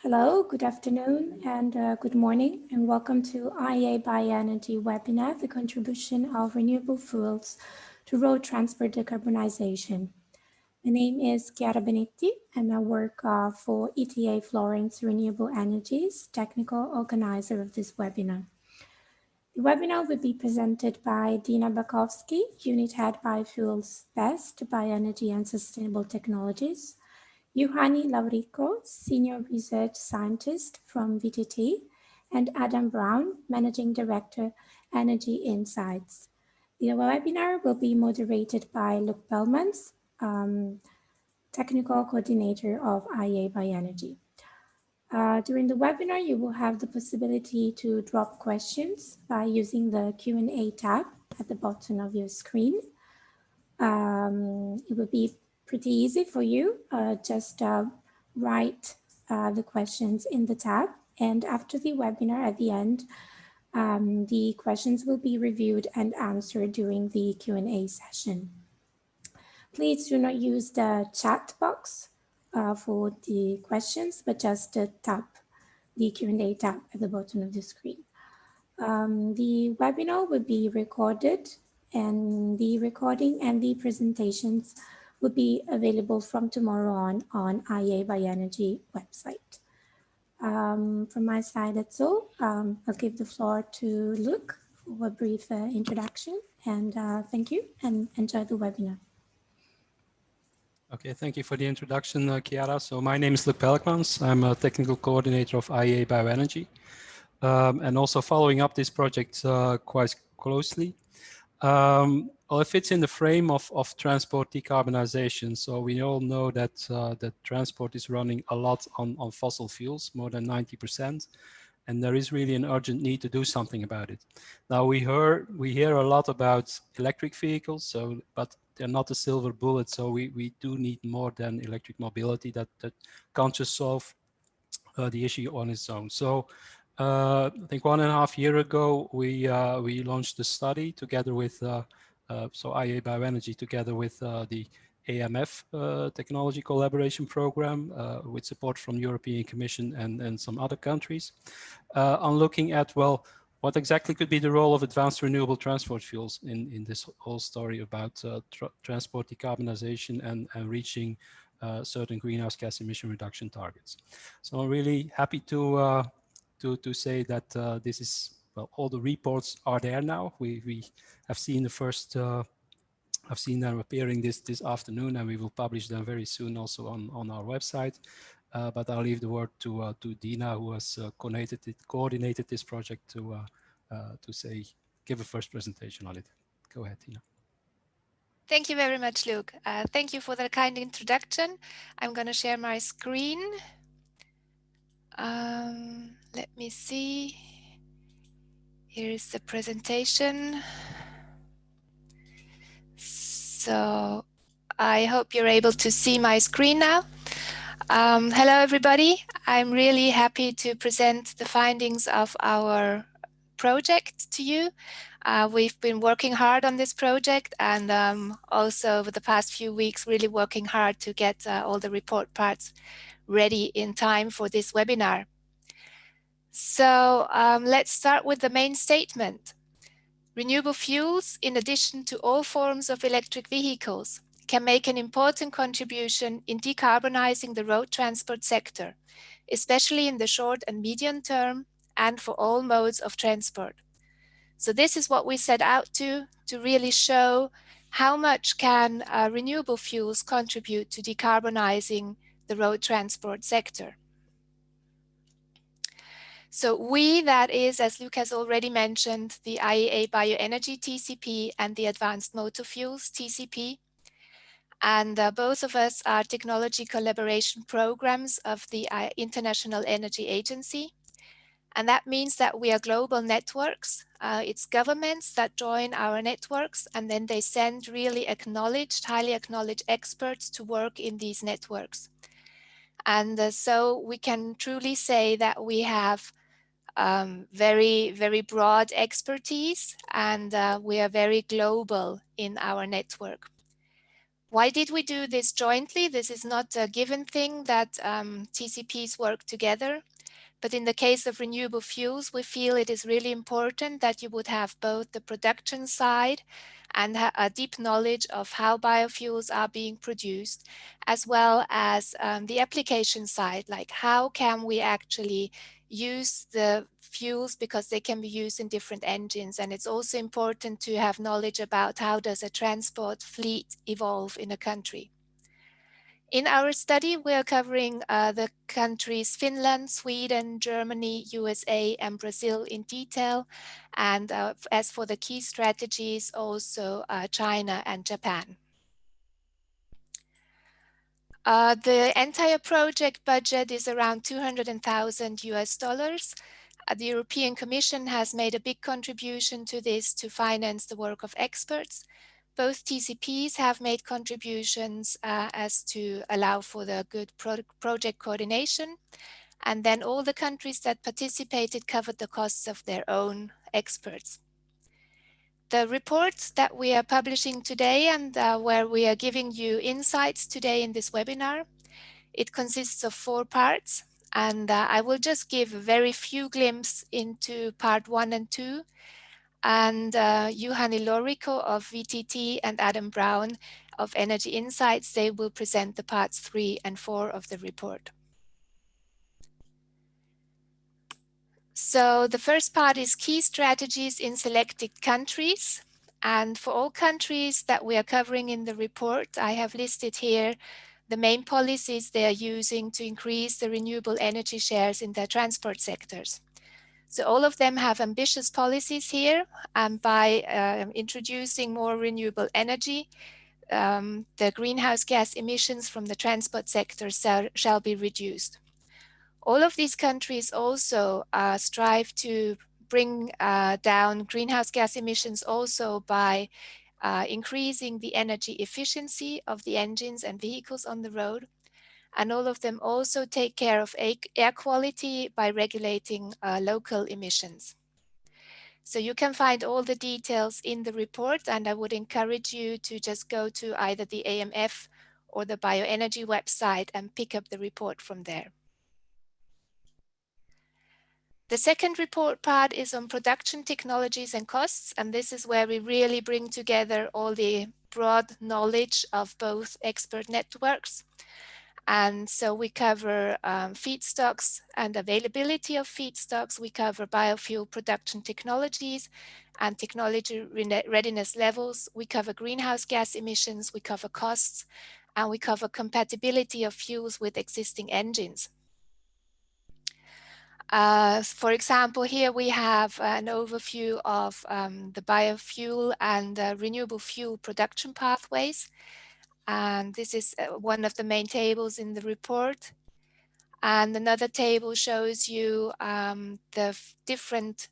Hello, good afternoon, and good morning, and welcome to IEA Bioenergy Webinar, the contribution of renewable fuels to road transport decarbonization. My name is Chiara Benetti, and I work for ETA Florence Renewable Energies, technical organizer of this webinar. The webinar will be presented by Dina Bakowski, Unit Head Biofuels Best, Bioenergy and Sustainable Technologies, Juhani Laurico, Senior Research Scientist from VTT, and Adam Brown, Managing Director, Energy Insights. The webinar will be moderated by Luke Bellmans, Technical Coordinator of IEA Bioenergy. During the webinar, you will have the possibility to drop questions by using the Q&A tab at the bottom of your screen. It will be pretty easy for you. Just write the questions in the tab, and after the webinar at the end, the questions will be reviewed and answered during the Q&A session. Please do not use the chat box for the questions, but just tap the Q&A tab at the bottom of the screen. The webinar will be recorded, and the recording and the presentations will be available from tomorrow on IEA Bioenergy website. From my side, that's all. I'll give the floor to Luke for a brief introduction, and thank you, and enjoy the webinar. Okay, thank you for the introduction, Chiara. So my name is Luke Pelkmans. I'm a technical coordinator of IEA Bioenergy, and also following up this project quite closely. Well, it fits in the frame of transport decarbonization. So we all know that that transport is running a lot on fossil fuels, more than 90%, and there is really an urgent need to do something about it. Now we hear a lot about electric vehicles, but they're not a silver bullet. So we do need more than electric mobility that can't just solve the issue on its own. So I think 1.5 years ago, we launched a study together with so IEA Bioenergy together with the AMF Technology Collaboration Program with support from European Commission and some other countries on looking at, well, what exactly could be the role of advanced renewable transport fuels in this whole story about transport decarbonization and reaching certain greenhouse gas emission reduction targets. So I'm really happy to say that this is, well, all the reports are there now. We have seen the first, I've seen them appearing this afternoon, and we will publish them very soon also on our website. But I'll leave the word to Dina, who has coordinated this project, to give a first presentation on it. Go ahead, Dina. Thank you very much, Luke. Thank you for the kind introduction. I'm going to share my screen. Let me see. Here is the presentation. So I hope you're able to see my screen now. Hello, everybody. I'm really happy to present the findings of our project to you. We've been working hard on this project, and also over the past few weeks, really working hard to get all the report parts ready in time for this webinar. So let's start with the main statement. Renewable fuels, in addition to all forms of electric vehicles, can make an important contribution in decarbonizing the road transport sector, especially in the short and medium term and for all modes of transport. So this is what we set out to really show how much can renewable fuels contribute to decarbonizing the road transport sector. So we, that is, as Luke has already mentioned, the IEA Bioenergy TCP and the Advanced Motor Fuels TCP. And both of us are technology collaboration programs of the International Energy Agency. And that means that we are global networks. It's governments that join our networks, and then they send really acknowledged, highly acknowledged experts to work in these networks. And so we can truly say that we have very, very broad expertise, and we are very global in our network. Why did we do this jointly? This is not a given thing that TCPs work together. But in the case of renewable fuels, we feel it is really important that you would have both the production side and a deep knowledge of how biofuels are being produced, as well as the application side, like how can we actually use the fuels because they can be used in different engines. And it's also important to have knowledge about how does a transport fleet evolve in a country. In our study, we are covering the countries Finland, Sweden, Germany, USA, and Brazil in detail. And as for the key strategies, also China and Japan. The entire project budget is around $200,000. The European Commission has made a big contribution to this to finance the work of experts. Both TCPs have made contributions as to allow for the good project coordination. And then all the countries that participated covered the costs of their own experts. The reports that we are publishing today and where we are giving you insights today in this webinar, it consists of 4 parts. And I will just give a very few glimpses into part 1 and 2. And Juhani Loriko of VTT and Adam Brown of Energy Insights, they will present the parts 3 and 4 of the report. So the first part is key strategies in selected countries. And for all countries that we are covering in the report, I have listed here the main policies they are using to increase the renewable energy shares in their transport sectors. So all of them have ambitious policies here, and by introducing more renewable energy, the greenhouse gas emissions from the transport sector shall be reduced. All of these countries also strive to bring down greenhouse gas emissions also by increasing the energy efficiency of the engines and vehicles on the road. And all of them also take care of air quality by regulating local emissions. So you can find all the details in the report, and I would encourage you to just go to either the AMF or the Bioenergy website and pick up the report from there. The second report part is on production technologies and costs, and this is where we really bring together all the broad knowledge of both expert networks. And so we cover feedstocks and availability of feedstocks. We cover biofuel production technologies and technology readiness levels. We cover greenhouse gas emissions. We cover costs, and we cover compatibility of fuels with existing engines. For example, here we have an overview of the biofuel and renewable fuel production pathways. And this is one of the main tables in the report. And another table shows you the different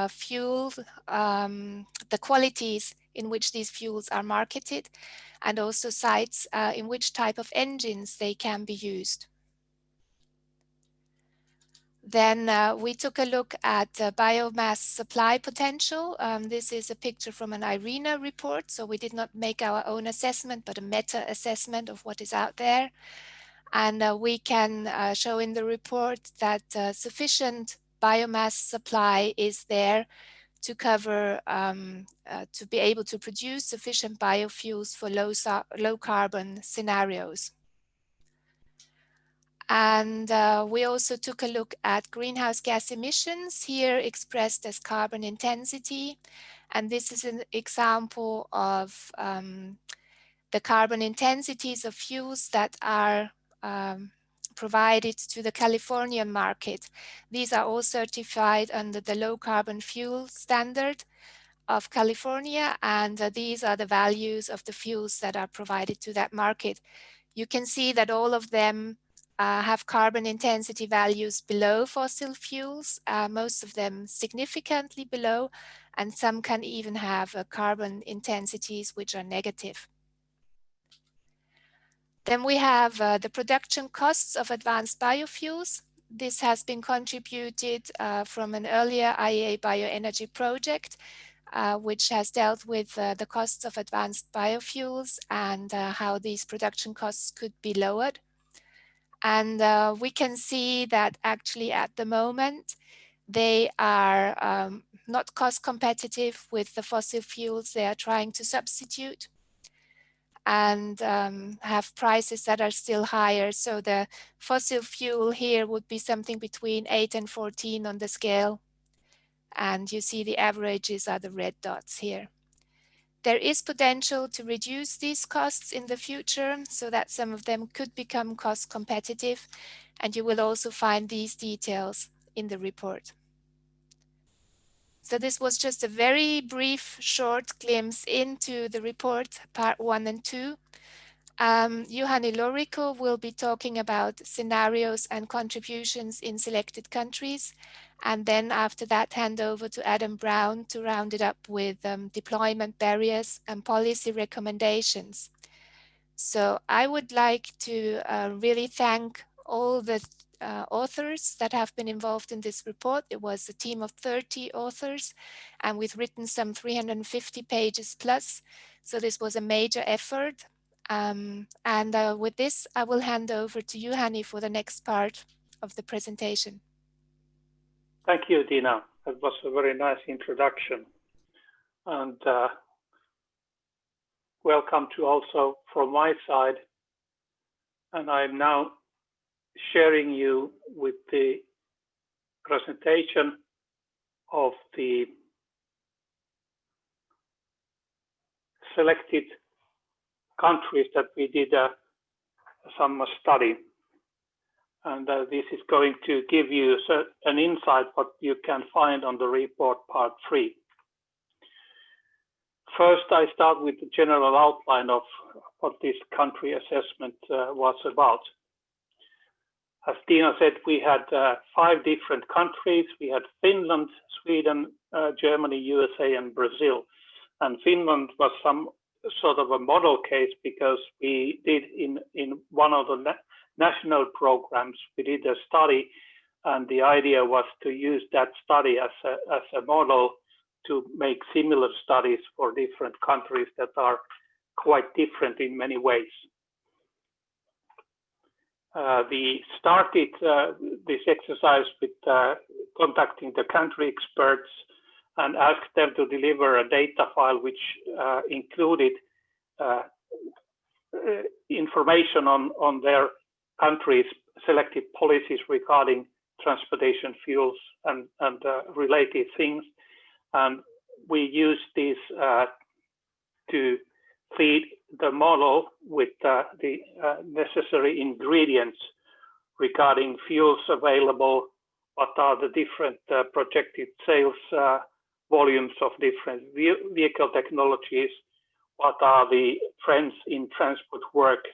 fuels, the qualities in which these fuels are marketed, and also sites in which type of engines they can be used. Then we took a look at biomass supply potential. This is a picture from an IRENA report. So we did not make our own assessment, but a meta assessment of what is out there. And we can show in the report that sufficient biomass supply is there to cover, to be able to produce sufficient biofuels for low carbon scenarios. And we also took a look at greenhouse gas emissions, here expressed as carbon intensity. And this is an example of the carbon intensities of fuels that are provided to the Californian market. These are all certified under the low carbon fuel standard of California, and these are the values of the fuels that are provided to that market. You can see that all of them have carbon intensity values below fossil fuels, most of them significantly below, and some can even have carbon intensities which are negative. Then we have the production costs of advanced biofuels. This has been contributed from an earlier IEA Bioenergy project. which has dealt with the costs of advanced biofuels and how these production costs could be lowered. And we can see that actually at the moment, they are not cost competitive with the fossil fuels they are trying to substitute, and have prices that are still higher. So the fossil fuel here would be something between 8 and 14 on the scale. And you see the averages are the red dots here. There is potential to reduce these costs in the future so that some of them could become cost competitive. And you will also find these details in the report. So this was just a very brief, short glimpse into the report, part 1 and 2. Juhani Lorikko will be talking about scenarios and contributions in selected countries. And then after that, hand over to Adam Brown to round it up with deployment barriers and policy recommendations. So I would like to really thank all the authors that have been involved in this report. It was a team of 30 authors, and we've written some 350 pages plus. So this was a major effort. With this, I will hand over to Juhani for the next part of the presentation. Thank you, Dina. That was a very nice introduction. And welcome to also from my side. And I'm now sharing you with the presentation of the selected countries that we did some study. And this is going to give you an insight what you can find on the report part 3. First, I start with the general outline of what this country assessment was about. As Dina said, we had 5 different countries. We had Finland, Sweden, Germany, USA, and Brazil. And Finland was some sort of a model case because we did in one of the national programs, we did a study, and the idea was to use that study as a model to make similar studies for different countries that are quite different in many ways. We started this exercise with contacting the country experts and asked them to deliver a data file which included information on their country's selected policies regarding transportation fuels and related things. And we used this to feed the model with the necessary ingredients regarding fuels available, what are the different projected sales volumes of different vehicle technologies, what are the trends in transport work,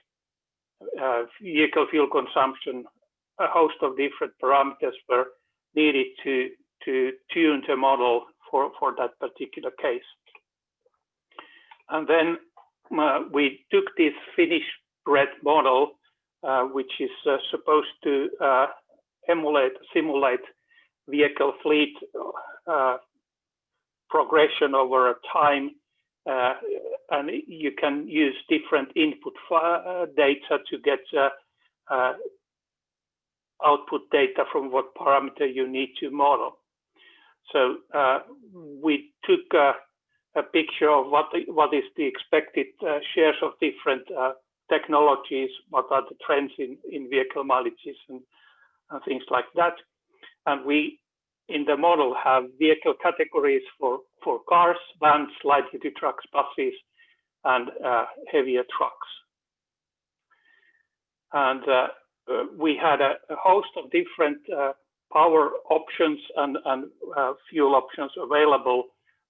vehicle fuel consumption. A host of different parameters were needed to tune the model for that particular case. And then we took this Finnish bred model, which is supposed to simulate vehicle fleet progression over a time, and you can use different input data to get output data from what parameter you need to model. So we took a picture of what is the expected shares of different technologies, what are the trends in vehicle mileages and things like that. And we, in the model, have vehicle categories for cars, vans, light-duty trucks, buses, and heavier trucks. And we had a host of different power options and fuel options available,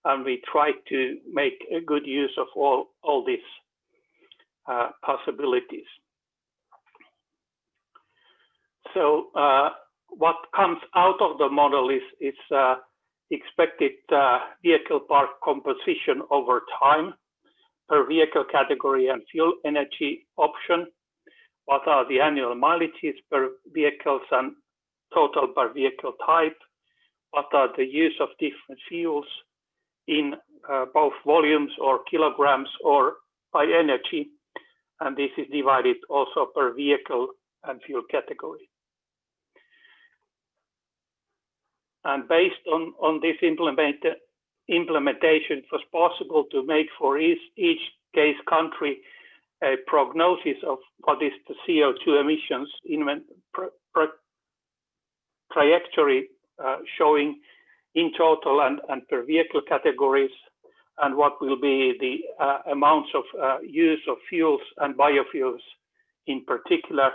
and we tried to make a good use of all these possibilities. So what comes out of the model is expected vehicle park composition over time per vehicle category and fuel energy option. What are the annual mileages per vehicles and total per vehicle type? What are the use of different fuels? in both volumes or kilograms or by energy, and this is divided also per vehicle and fuel category. And based on this implementation, it was possible to make for each case country a prognosis of what is the CO2 emissions trajectory showing in total and per vehicle categories, and what will be the amounts of use of fuels and biofuels in particular,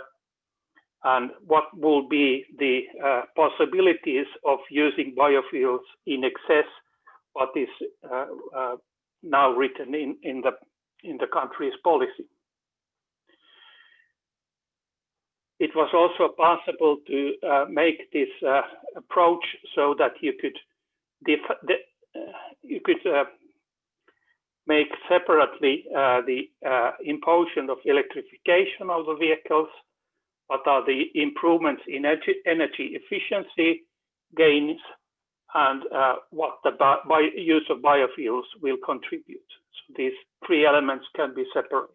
and what will be the possibilities of using biofuels in excess what is now written in the country's policy. It was also possible to make this approach so that you could make separately the imposition of electrification of the vehicles, what are the improvements in energy efficiency gains, and what the use of biofuels will contribute. So these three elements can be separated.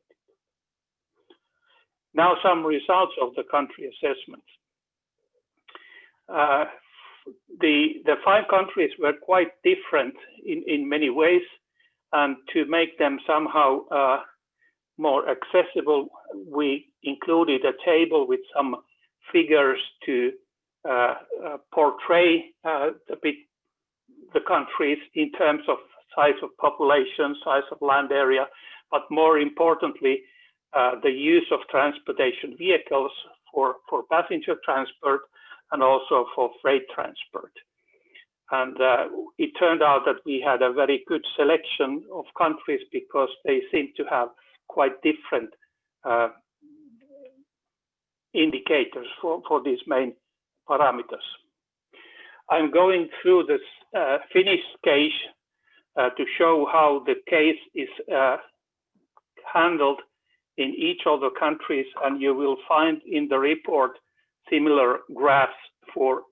Now some results of the country assessments. The 5 countries were quite different in many ways, and to make them somehow more accessible, we included a table with some figures to portray the countries in terms of size of population, size of land area, but more importantly, the use of transportation vehicles for passenger transport and also for freight transport. And it turned out that we had a very good selection of countries because they seem to have quite different indicators for these main parameters. I'm going through this Finnish case to show how the case is handled in each of the countries, and you will find in the report similar graphs for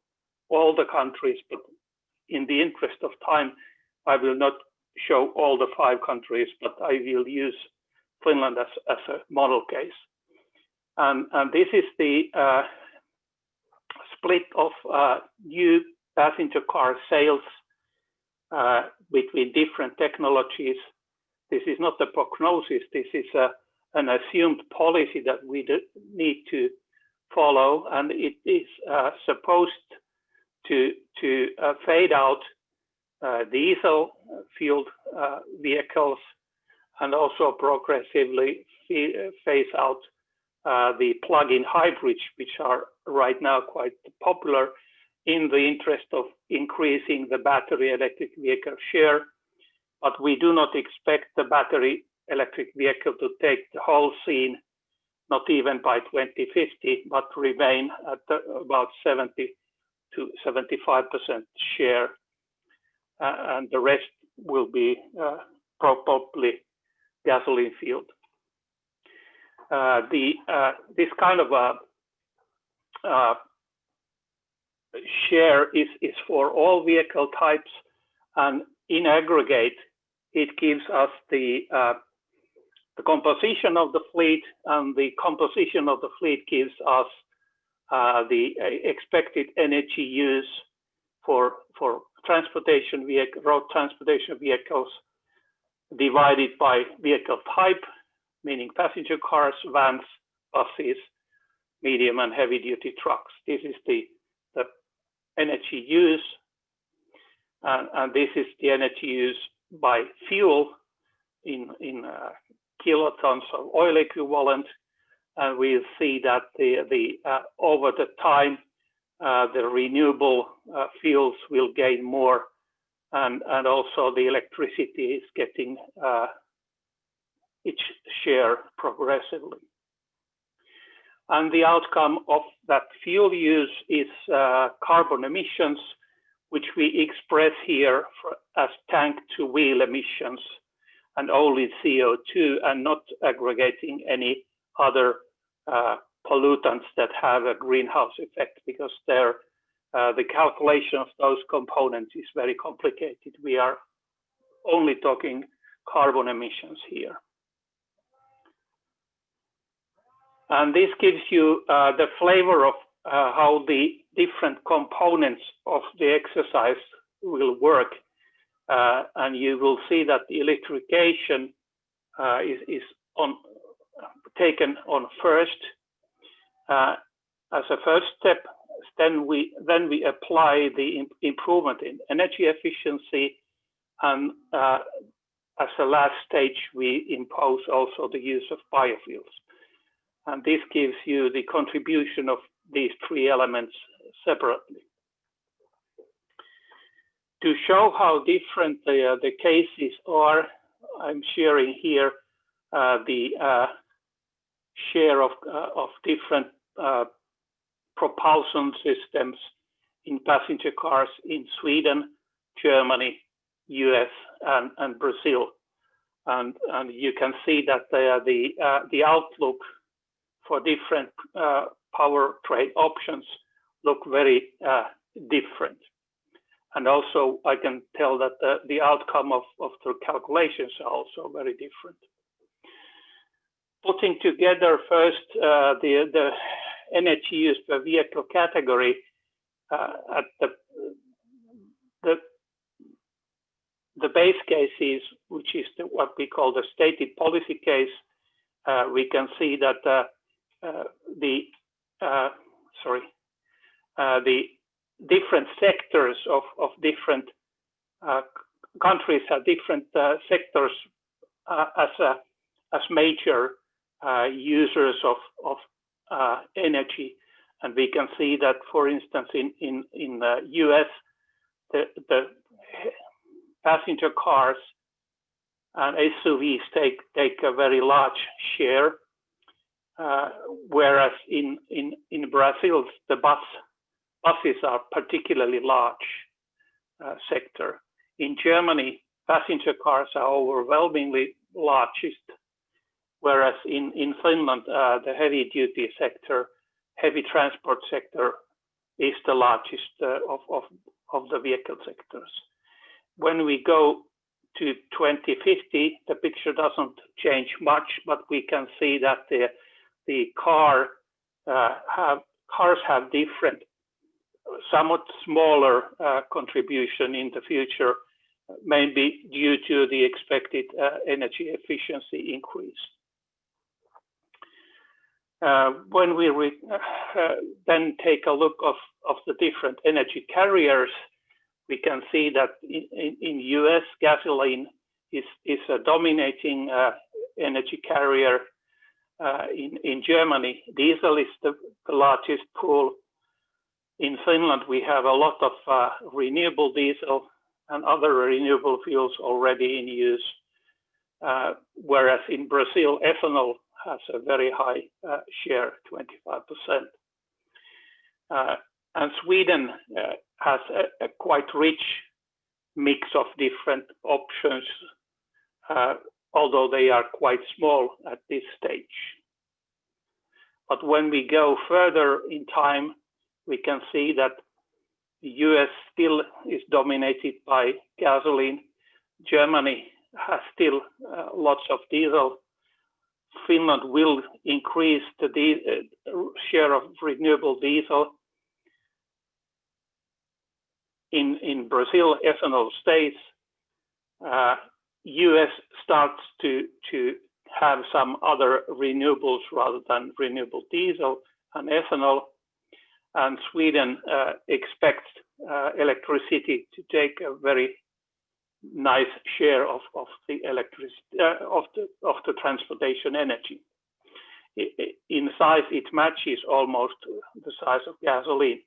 all the countries, but in the interest of time, I will not show all the 5 countries, but I will use Finland as a model case. And this is the split of new passenger car sales between different technologies. This is not a prognosis, this is an assumed policy that we need to follow, and it is supposed to fade out diesel fueled vehicles and also progressively phase out the plug-in hybrids, which are right now quite popular, in the interest of increasing the battery electric vehicle share. But we do not expect the battery electric vehicle to take the whole scene, not even by 2050, but remain at about 70 to 75% share, and the rest will be probably gasoline fueled. This kind of a share is for all vehicle types, and in aggregate, it gives us the composition of the fleet, and the composition of the fleet gives us the expected energy use for transportation vehicle, road transportation vehicles, divided by vehicle type, meaning passenger cars, vans, buses, medium and heavy duty trucks. This is the energy use, and this is the energy use by fuel in kilotons of oil equivalent, and we'll see that over the time the renewable fuels will gain more, and also the electricity is getting its share progressively. And the outcome of that fuel use is carbon emissions, which we express here as tank to wheel emissions, and only CO2, and not aggregating any other pollutants that have a greenhouse effect, because the calculation of those components is very complicated. We are only talking carbon emissions here. And this gives you the flavor of how the different components of the exercise will work. And you will see that the electrification is taken on first as a first step. Then we apply the improvement in energy efficiency, and as a last stage we impose also the use of biofuels. And this gives you the contribution of these three elements separately. To show how different the cases are, I'm sharing here the share of different propulsion systems in passenger cars in Sweden, Germany, US, and Brazil. And you can see that the outlook for different powertrain options look very different. And also I can tell that the outcome of the calculations are also very different. Putting together first the energy used per vehicle category at the base cases, which is what we call the stated policy case, we can see that the different sectors of different countries have different sectors as major users of energy, and we can see that, for instance, in the US, the passenger cars and SUVs take a very large share, whereas in Brazil the buses are particularly large sector. In Germany, passenger cars are overwhelmingly largest, whereas in Finland, the heavy-duty sector, heavy transport sector, is the largest of the vehicle sectors. When we go to 2050, the picture doesn't change much, but we can see that the cars have different, somewhat smaller contribution in the future, maybe due to the expected energy efficiency increase. When we then take a look of the different energy carriers, we can see that in US, gasoline is a dominating energy carrier. In Germany, diesel is the largest pool. In Finland, we have a lot of renewable diesel and other renewable fuels already in use, whereas in Brazil, ethanol has a very high share, 25%. And Sweden has a quite rich mix of different options, although they are quite small at this stage. But when we go further in time, we can see that the US still is dominated by gasoline. Germany has still lots of diesel. Finland will increase the share of renewable diesel. In Brazil, ethanol stays. US starts to have some other renewables rather than renewable diesel and ethanol. And Sweden expects electricity to take a very nice share of the electricity of the transportation energy. In size, it matches almost the size of gasoline.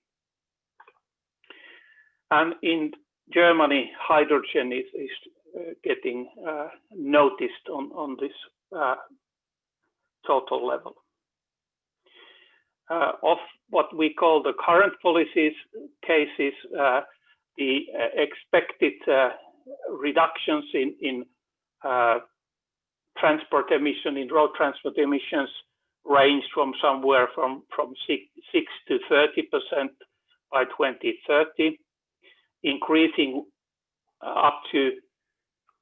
And in Germany, hydrogen is getting noticed on this total level. Of what we call the current policies cases, the expected reductions in transport emission, in road transport emissions, range from somewhere from 6 to 30% by 2030, increasing up to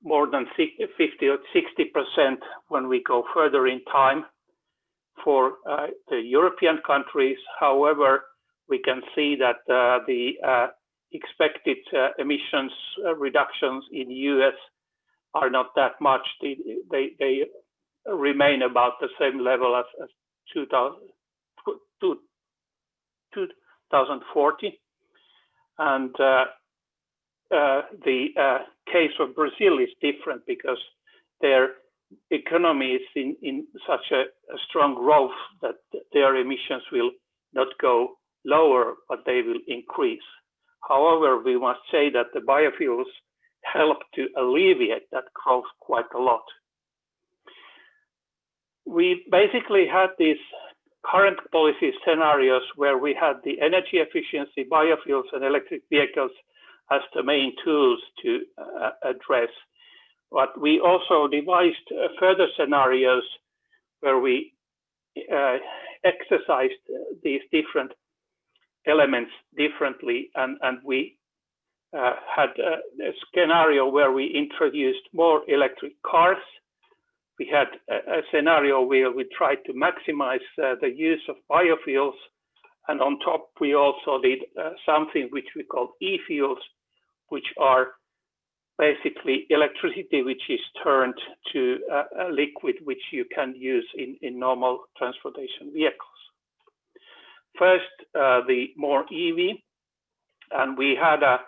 more than 50 or 60% when we go further in time for the European countries. However, we can see that the expected emissions reductions in US are not that much. They remain about the same level as 2040. And the case of Brazil is different because their economy is in such a strong growth that their emissions will not go lower, but they will increase. However, we must say that the biofuels help to alleviate that growth quite a lot. We basically had these current policy scenarios where we had the energy efficiency, biofuels, and electric vehicles as the main tools to address. But we also devised further scenarios where we exercised these different elements differently, and we had a scenario where we introduced more electric cars. We had a scenario where we tried to maximize the use of biofuels, and on top we also did something which we call e-fuels, which are basically electricity which is turned to a liquid which you can use in normal transportation vehicles. First, the more EV, and we had a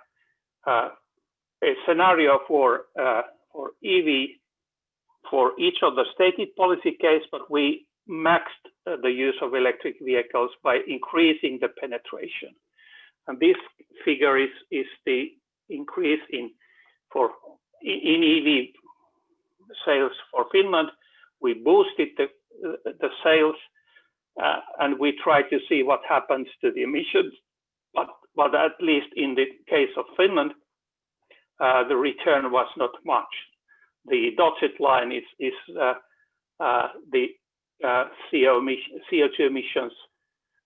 scenario for EV for each of the stated policy case, but we maxed the use of electric vehicles by increasing the penetration. And this figure is the increase in EV sales for Finland. We boosted the sales and we tried to see what happens to the emissions. But at least in the case of Finland, the return was not much. The dotted line is the CO2 emissions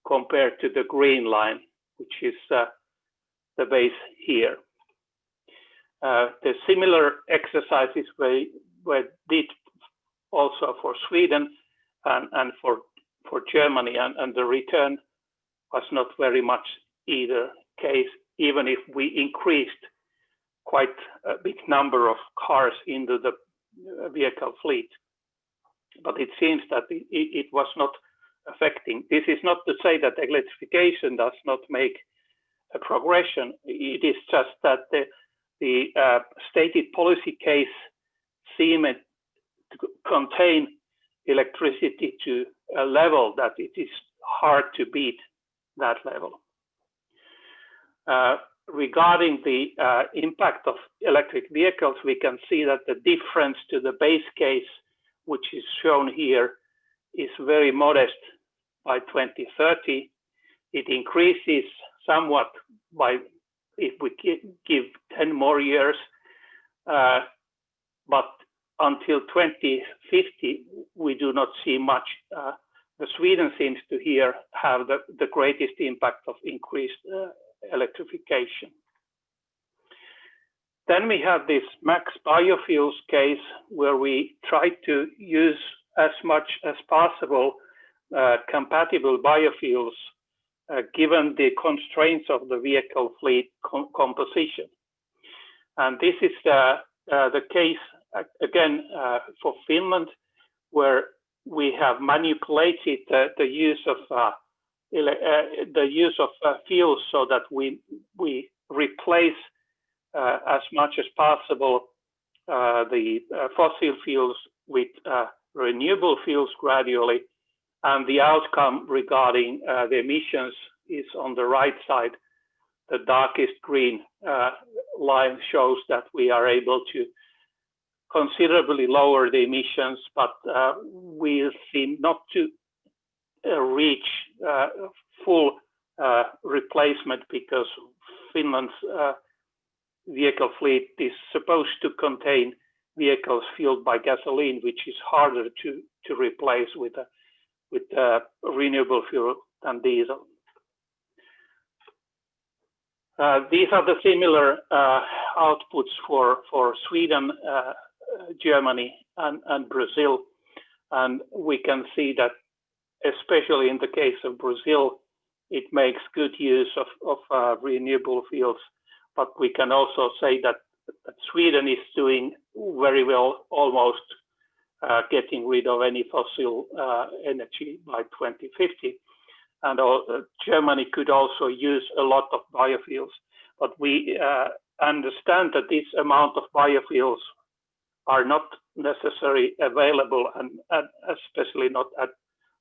compared to the green line, which is the base here. The similar exercises were did also for Sweden and for Germany, and the return was not very much either case, even if we increased quite a big number of cars into the vehicle fleet. But it seems that it was not affecting. This is not to say that electrification does not make a progression. It is just that the stated policy case seemed to contain electricity to a level that it is hard to beat that level. Regarding the impact of electric vehicles, we can see that the difference to the base case, which is shown here, is very modest by 2030. It increases somewhat by if we give 10 more years, but until 2050, we do not see much. Sweden seems to here have the greatest impact of increased electrification. Then we have this max biofuels case where we try to use as much as possible compatible biofuels given the constraints of the vehicle fleet composition. And this is the case again for Finland, where we have manipulated the use of fuels so that we replace as much as possible the fossil fuels with renewable fuels gradually, and the outcome regarding the emissions is on the right side. The darkest green line shows that we are able to considerably lower the emissions, but we seem not to reach full replacement because Finland's vehicle fleet is supposed to contain vehicles fueled by gasoline, which is harder to replace with renewable fuel than diesel. These are the similar outputs for Sweden, Germany, and Brazil. And we can see that, especially in the case of Brazil, it makes good use of renewable fuels. But we can also say that Sweden is doing very well, almost getting rid of any fossil energy by 2050. And Germany could also use a lot of biofuels. But we understand that this amount of biofuels are not necessarily available, and especially not at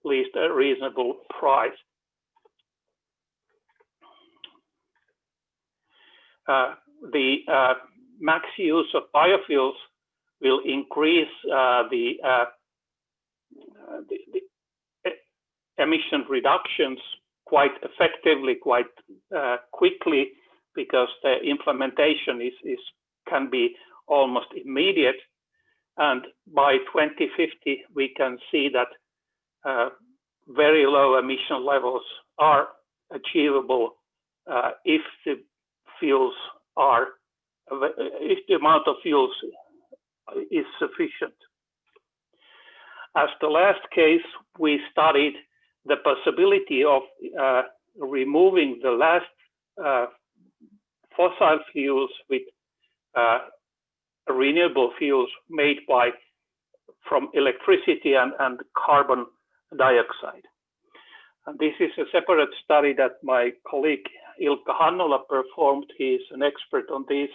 least a reasonable price. The max use of biofuels will increase the emission reductions quite effectively, quite quickly, because the implementation can be almost immediate. And by 2050, we can see that very low emission levels are achievable if the amount of fuels is sufficient. As the last case, we studied the possibility of removing the last fossil fuels with renewable fuels made from electricity and carbon dioxide. And this is a separate study that my colleague Ilkka Hannola performed. He is an expert on this,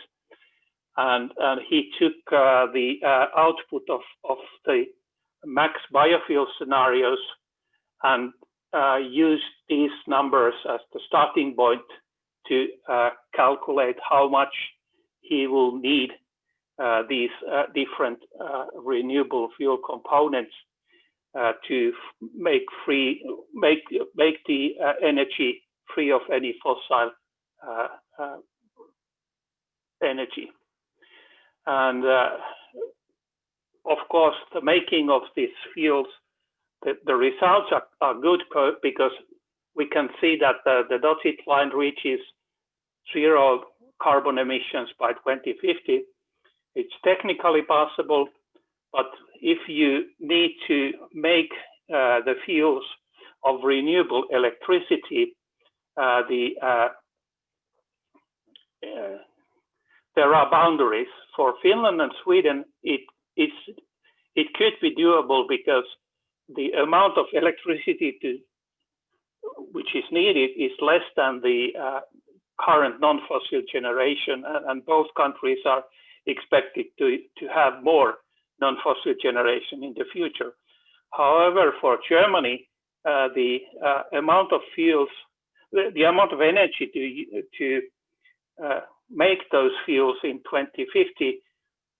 and he took the output of the max biofuel scenarios and used these numbers as the starting point to calculate how much he will need these different renewable fuel components to make the energy free of any fossil energy. And of course, the making of these fuels, the results are good because we can see that the dotted line reaches 0 carbon emissions by 2050. It's technically possible, but if you need to make the fuels of renewable electricity, there are boundaries. For Finland and Sweden, it could be doable because the amount of electricity which is needed is less than the current non-fossil generation, and both countries are expected to have more non-fossil generation in the future. However, for Germany, the amount of fuels, the amount of energy to make those fuels in 2050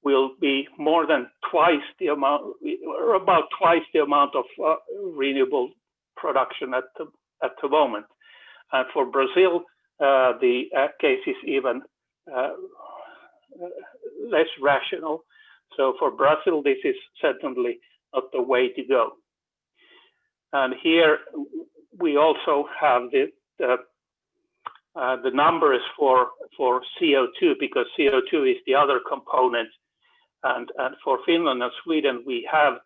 will be more than twice the amount, or about twice the amount of renewable production at the moment. And for Brazil, the case is even less rational. So for Brazil, this is certainly not the way to go. And here we also have the numbers for CO2, because CO2 is the other component. And for Finland and Sweden, we have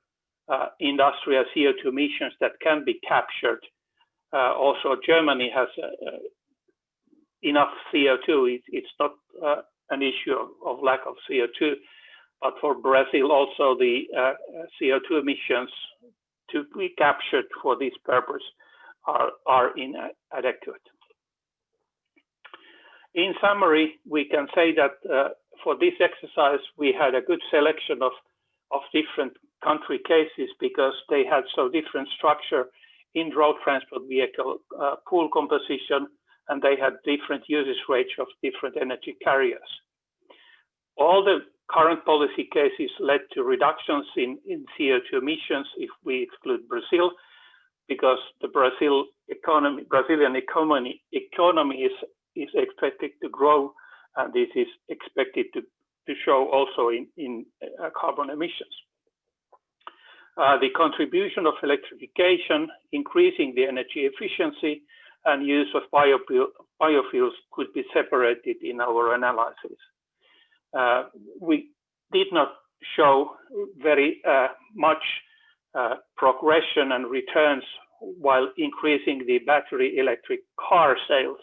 industrial CO2 emissions that can be captured. Also, Germany has enough CO2. It's not an issue of lack of CO2, but for Brazil also the CO2 emissions to be captured for this purpose are inadequate. In summary, we can say that for this exercise, we had a good selection of different country cases because they had so different structure in road transport vehicle pool composition, and they had different usage rates of different energy carriers. All the current policy cases led to reductions in CO2 emissions if we exclude Brazil, because the Brazilian economy is expected to grow, and this is expected to show also in carbon emissions. The contribution of electrification, increasing the energy efficiency, and use of biofuels could be separated in our analysis. we did not show very much progression and returns while increasing the battery electric car sales.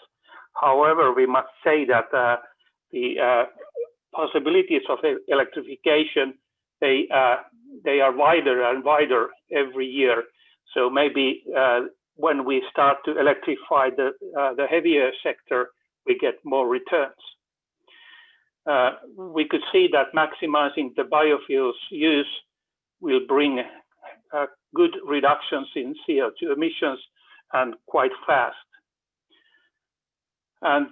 However, we must say that the possibilities of electrification, they are wider and wider every year. So maybe when we start to electrify the heavier sector, we get more returns. We could see that maximizing the biofuels use will bring good reductions in CO2 emissions and quite fast. And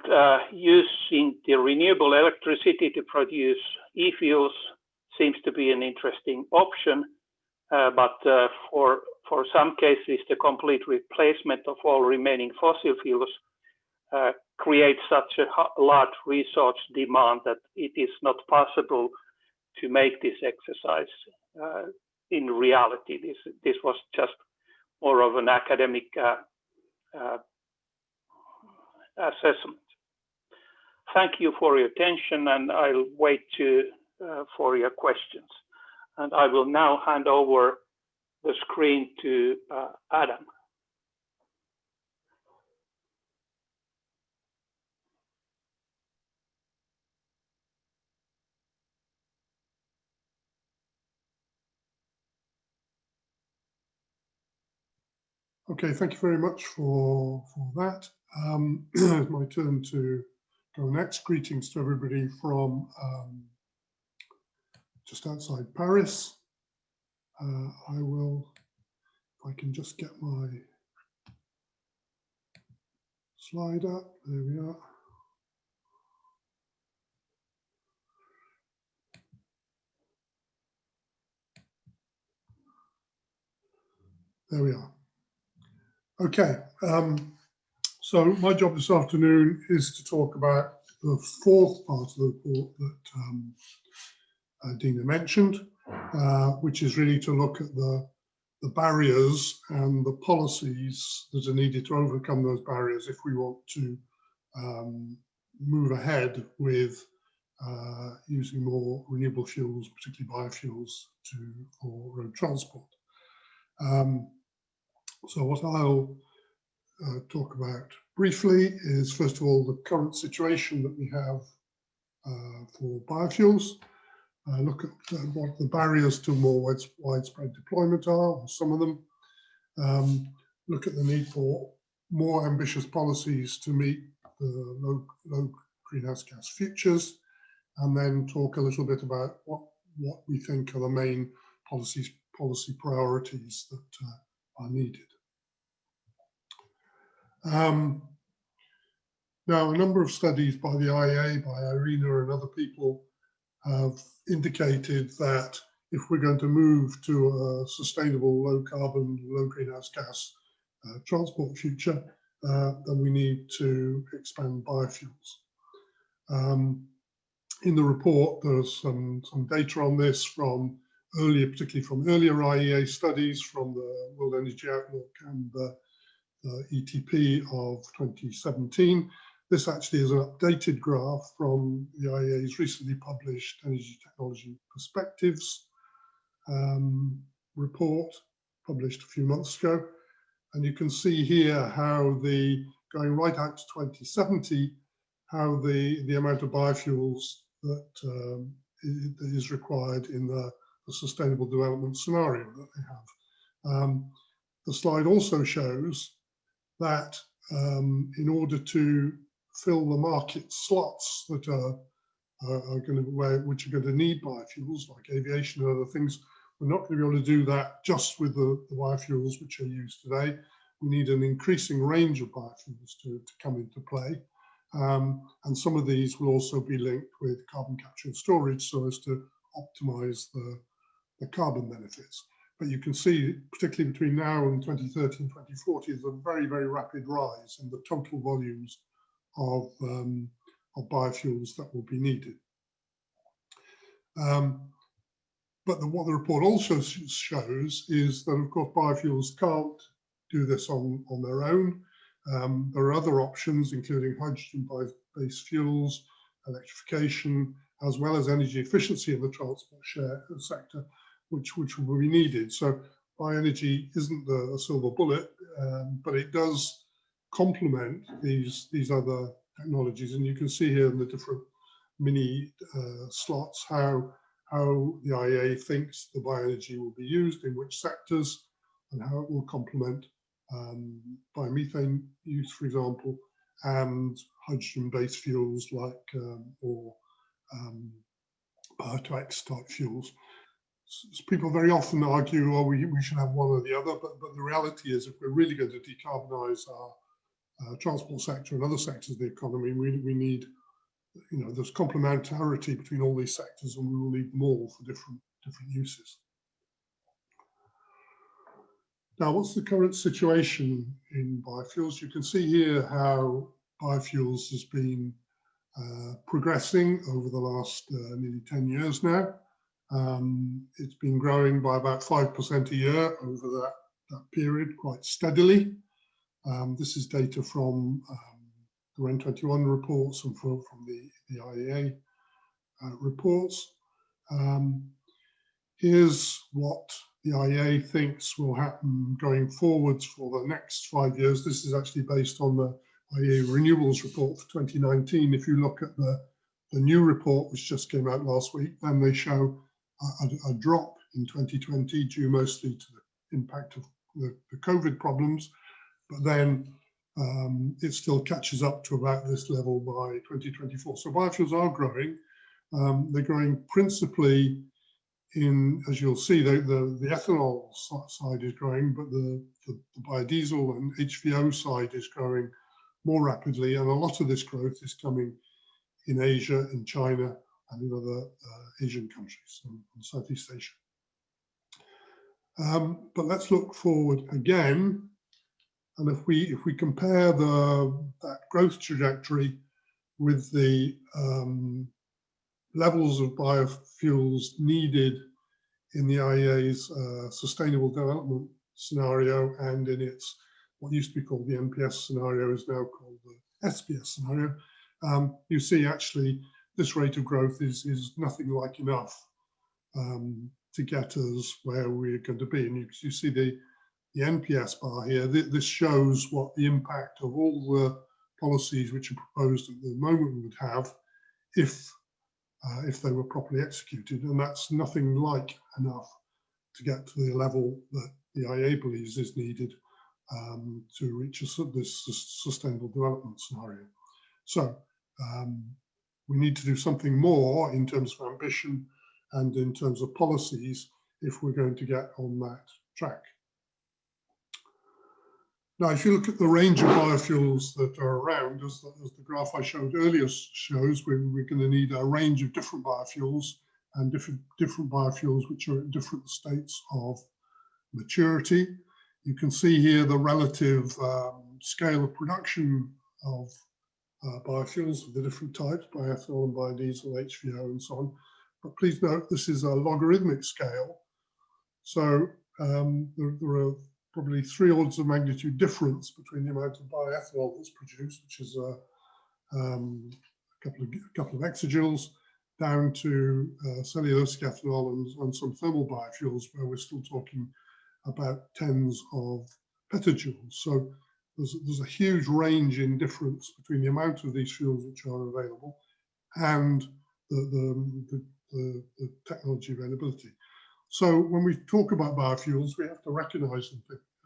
using the renewable electricity to produce e-fuels seems to be an interesting option, but for some cases, the complete replacement of all remaining fossil fuels creates such a large resource demand that it is not possible to make this exercise in reality. This was just more of an academic assessment. Thank you for your attention, and I'll wait for your questions. And I will now hand over the screen to Adam. Okay, thank you very much for that. It's my turn to go next. Greetings to everybody from just outside Paris. I will, if I can just get my slide up, there we are. There we are. Okay, so my job this afternoon is to talk about the fourth part of the report that Dina mentioned, which is really to look at the barriers and the policies that are needed to overcome those barriers if we want to move ahead with using more renewable fuels, particularly biofuels, for road transport. So what I'll talk about briefly is, first of all, the current situation that we have for biofuels. Look at what the barriers to more widespread deployment are, or some of them. Look at the need for more ambitious policies to meet the low greenhouse gas futures, and then talk a little bit about what we think are the main policy priorities that are needed. Now, a number of studies by the IEA, by IRENA and other people have indicated that if we're going to move to a sustainable, low carbon, low greenhouse gas transport future, then we need to expand biofuels. In the report, there's some data on this from earlier, particularly from earlier IEA studies from the World Energy Outlook and the ETP of 2017. This actually is an updated graph from the IEA's recently published Energy Technology Perspectives report, published a few months ago. And you can see here how going right out to 2070, how the amount of biofuels that is required in the sustainable development scenario that they have. The slide also shows that in order to fill the market slots that which are going to need biofuels, like aviation and other things, we're not going to be able to do that just with the biofuels which are used today. We need an increasing range of biofuels to come into play. And some of these will also be linked with carbon capture and storage so as to optimize the carbon benefits. But you can see, particularly between now and 2030 and 2040, there's a very, very rapid rise in the total volumes of biofuels that will be needed. But what the report also shows is that, of course, biofuels can't do this on their own. There are other options, including hydrogen-based fuels, electrification, as well as energy efficiency in the transport sector, which will be needed. So bioenergy isn't a silver bullet, but it does complement these other technologies. And you can see here in the different mini slots how the IEA thinks the bioenergy will be used, in which sectors, and how it will complement biomethane use, for example, and hydrogen-based fuels like or Power-to-X type fuels. So people very often argue, oh, we should have one or the other, but the reality is, if we're really going to decarbonize our transport sector and other sectors of the economy, we need, there's complementarity between all these sectors, and we will need them all for different uses. Now, what's the current situation in biofuels? You can see here how biofuels has been progressing over the last nearly 10 years now. It's been growing by about 5% a year over that period, quite steadily. This is data from the REN 21 reports and from the IEA reports. Here's what the IEA thinks will happen going forwards for the next 5 years. This is actually based on the IEA Renewables report for 2019. If you look at the new report, which just came out last week, then they show a drop in 2020 due mostly to the impact of the COVID problems, but then it still catches up to about this level by 2024. So biofuels are growing. They're growing principally in, as you'll see, the ethanol side is growing, but the biodiesel and HVO side is growing more rapidly, and a lot of this growth is coming in Asia, in China, and in other Asian countries and Southeast Asia. But let's look forward again, and if we compare that growth trajectory with the levels of biofuels needed in the IEA's sustainable development scenario, and in its what used to be called the NPS scenario is now called the SPS scenario, you see actually this rate of growth is nothing like enough to get us where we're going to be. And you see the NPS bar here. This shows what the impact of all the policies which are proposed at the moment would have if they were properly executed, and that's nothing like enough to get to the level that the IEA believes is needed to reach this sustainable development scenario. So we need to do something more in terms of ambition and in terms of policies if we're going to get on that track. Now, if you look at the range of biofuels that are around, as the graph I showed earlier shows, we're going to need a range of different biofuels and different biofuels which are at different states of maturity. You can see here the relative scale of production of biofuels of the different types, bioethanol and biodiesel, HVO and so on. But please note, this is a logarithmic scale. So there are probably 3 orders of magnitude difference between the amount of bioethanol that's produced, which is a couple of exajoules, down to cellulosic ethanol and some thermal biofuels, where we're still talking about tens of petajoules. So there's a huge range in difference between the amount of these fuels which are available and the technology availability. So when we talk about biofuels, we have to recognize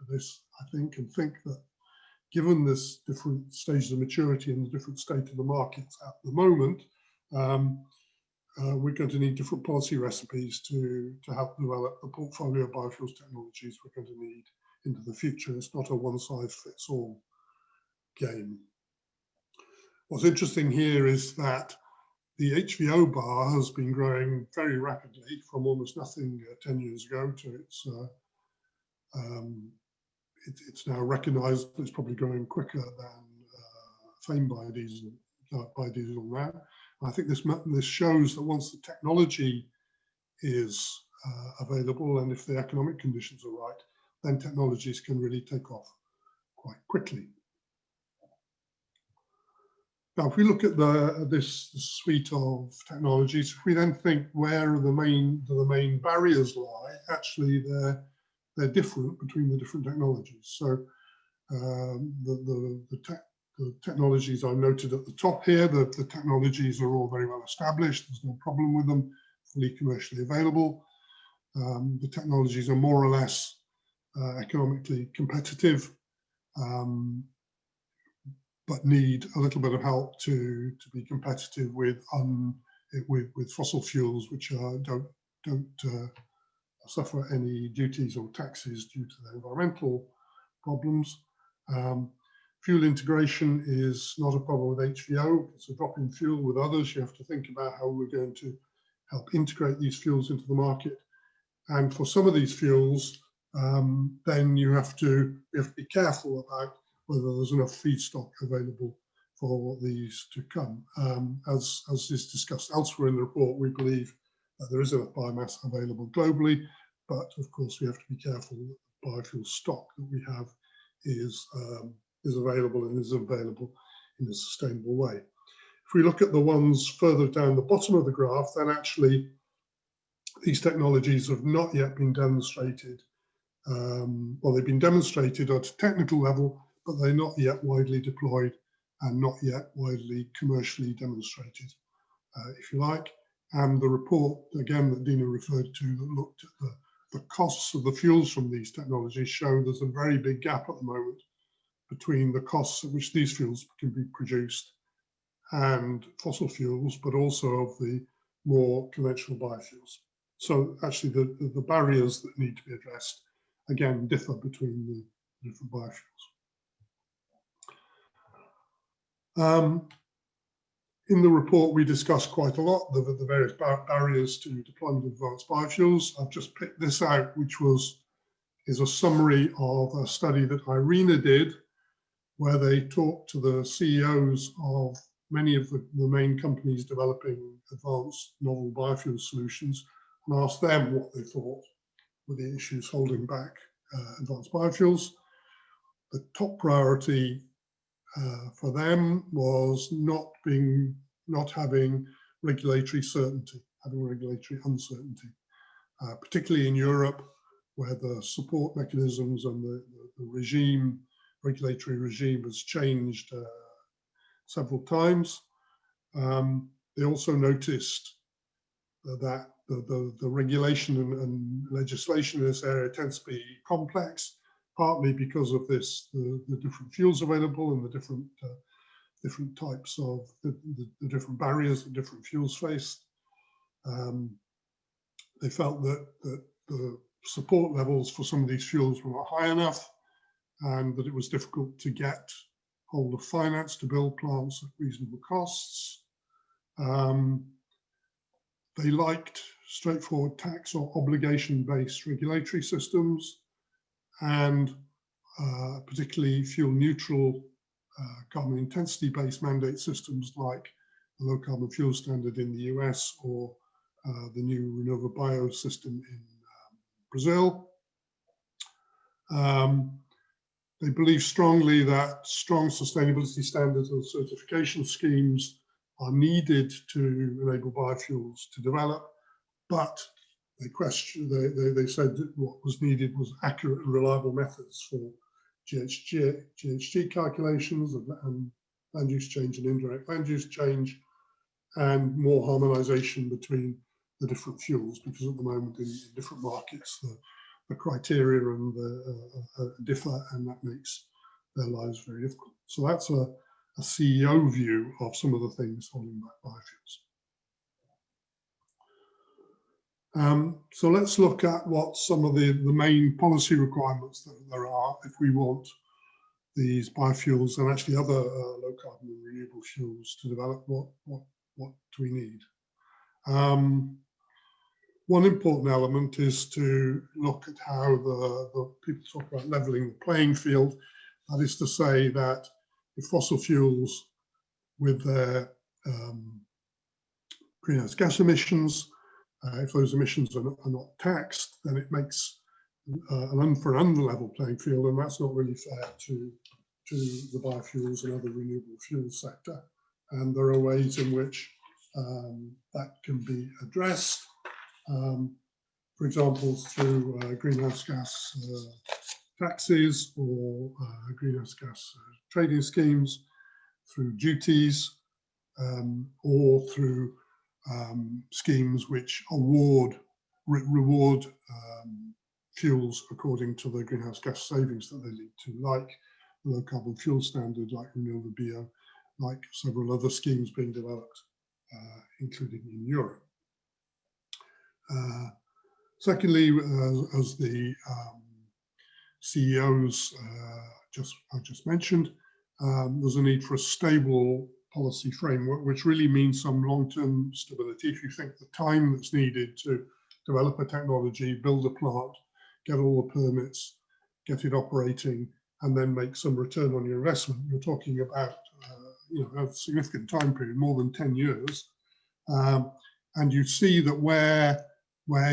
this, I think, and think that given this different stages of maturity and the different state of the markets at the moment, we're going to need different policy recipes to help develop the portfolio of biofuels technologies we're going to need into the future. It's not a one-size-fits-all game. What's interesting here is that the HVO bar has been growing very rapidly from almost nothing 10 years ago to it's now recognized that it's probably growing quicker than flame biodiesel now. I think this shows that once the technology is available, and if the economic conditions are right, then technologies can really take off quite quickly. Now, if we look at this suite of technologies, if we then think where the main barriers lie, actually they're different between the different technologies. So the technologies are noted at the top here. The technologies are all very well established. There's no problem with them, fully commercially available. The technologies are more or less economically competitive, but need a little bit of help to be competitive with fossil fuels, which don't suffer any duties or taxes due to their environmental problems. Fuel integration is not a problem with HVO. It's a drop-in fuel with others. You have to think about how we're going to help integrate these fuels into the market. And for some of these fuels, then you have to be careful about whether there's enough feedstock available for these to come. As is discussed elsewhere in the report, we believe that there is enough biomass available globally, but of course we have to be careful that the biofuel stock that we have is available and is available in a sustainable way. If we look at the ones further down the bottom of the graph, then actually these technologies have not yet been demonstrated. Well, they've been demonstrated at a technical level, but they're not yet widely deployed and not yet widely commercially demonstrated, if you like. And the report, again, that Dina referred to, that looked at the costs of the fuels from these technologies, show there's a very big gap at the moment between the costs at which these fuels can be produced and fossil fuels, but also of the more conventional biofuels. So actually the barriers that need to be addressed, again, differ between the different biofuels. In the report, we discussed quite a lot the various barriers to deployment of advanced biofuels. I've just picked this out, which is a summary of a study that IRENA did, where they talked to the CEOs of many of the main companies developing advanced novel biofuel solutions and asked them what they thought were the issues holding back advanced biofuels. The top priority for them was not having regulatory certainty, having regulatory uncertainty, particularly in Europe, where the support mechanisms and the regulatory regime has changed several times. They also noticed that the regulation and legislation in this area tends to be complex, partly because of the different fuels available and the different types of the different barriers that different fuels face. They felt that the support levels for some of these fuels were not high enough, and that it was difficult to get hold of finance to build plants at reasonable costs. They liked straightforward tax or obligation-based regulatory systems, and particularly fuel-neutral carbon intensity-based mandate systems like the low carbon fuel standard in the US or the new renewable bio system in Brazil. They believe strongly that strong sustainability standards and certification schemes are needed to enable biofuels to develop, but they said that what was needed was accurate and reliable methods for GHG calculations and land use change and indirect land use change, and more harmonization between the different fuels, because at the moment in different markets the criteria and differ, and that makes their lives very difficult. So that's a CEO view of some of the things holding back biofuels. So let's look at what some of the main policy requirements that there are if we want these biofuels and actually other low carbon and renewable fuels to develop. What do we need? One important element is to look at how the people talk about leveling the playing field. That is to say that if fossil fuels with their greenhouse gas emissions, if those emissions are not taxed, then it makes an unlevel playing field, and that's not really fair to the biofuels and other renewable fuel sector. and there are ways in which that can be addressed. For example, through greenhouse gas taxes or greenhouse gas trading schemes, through duties, or through schemes which reward fuels according to the greenhouse gas savings that they lead to, like the low carbon fuel standard, like renewable bio, like several other schemes being developed, including in Europe. Secondly, as the CEOs I just mentioned, there's a need for a stable policy framework, which really means some long-term stability. If you think the time that's needed to develop a technology, build a plant, get all the permits, get it operating, and then make some return on your investment, you're talking about a significant time period, more than 10 years. And you see that where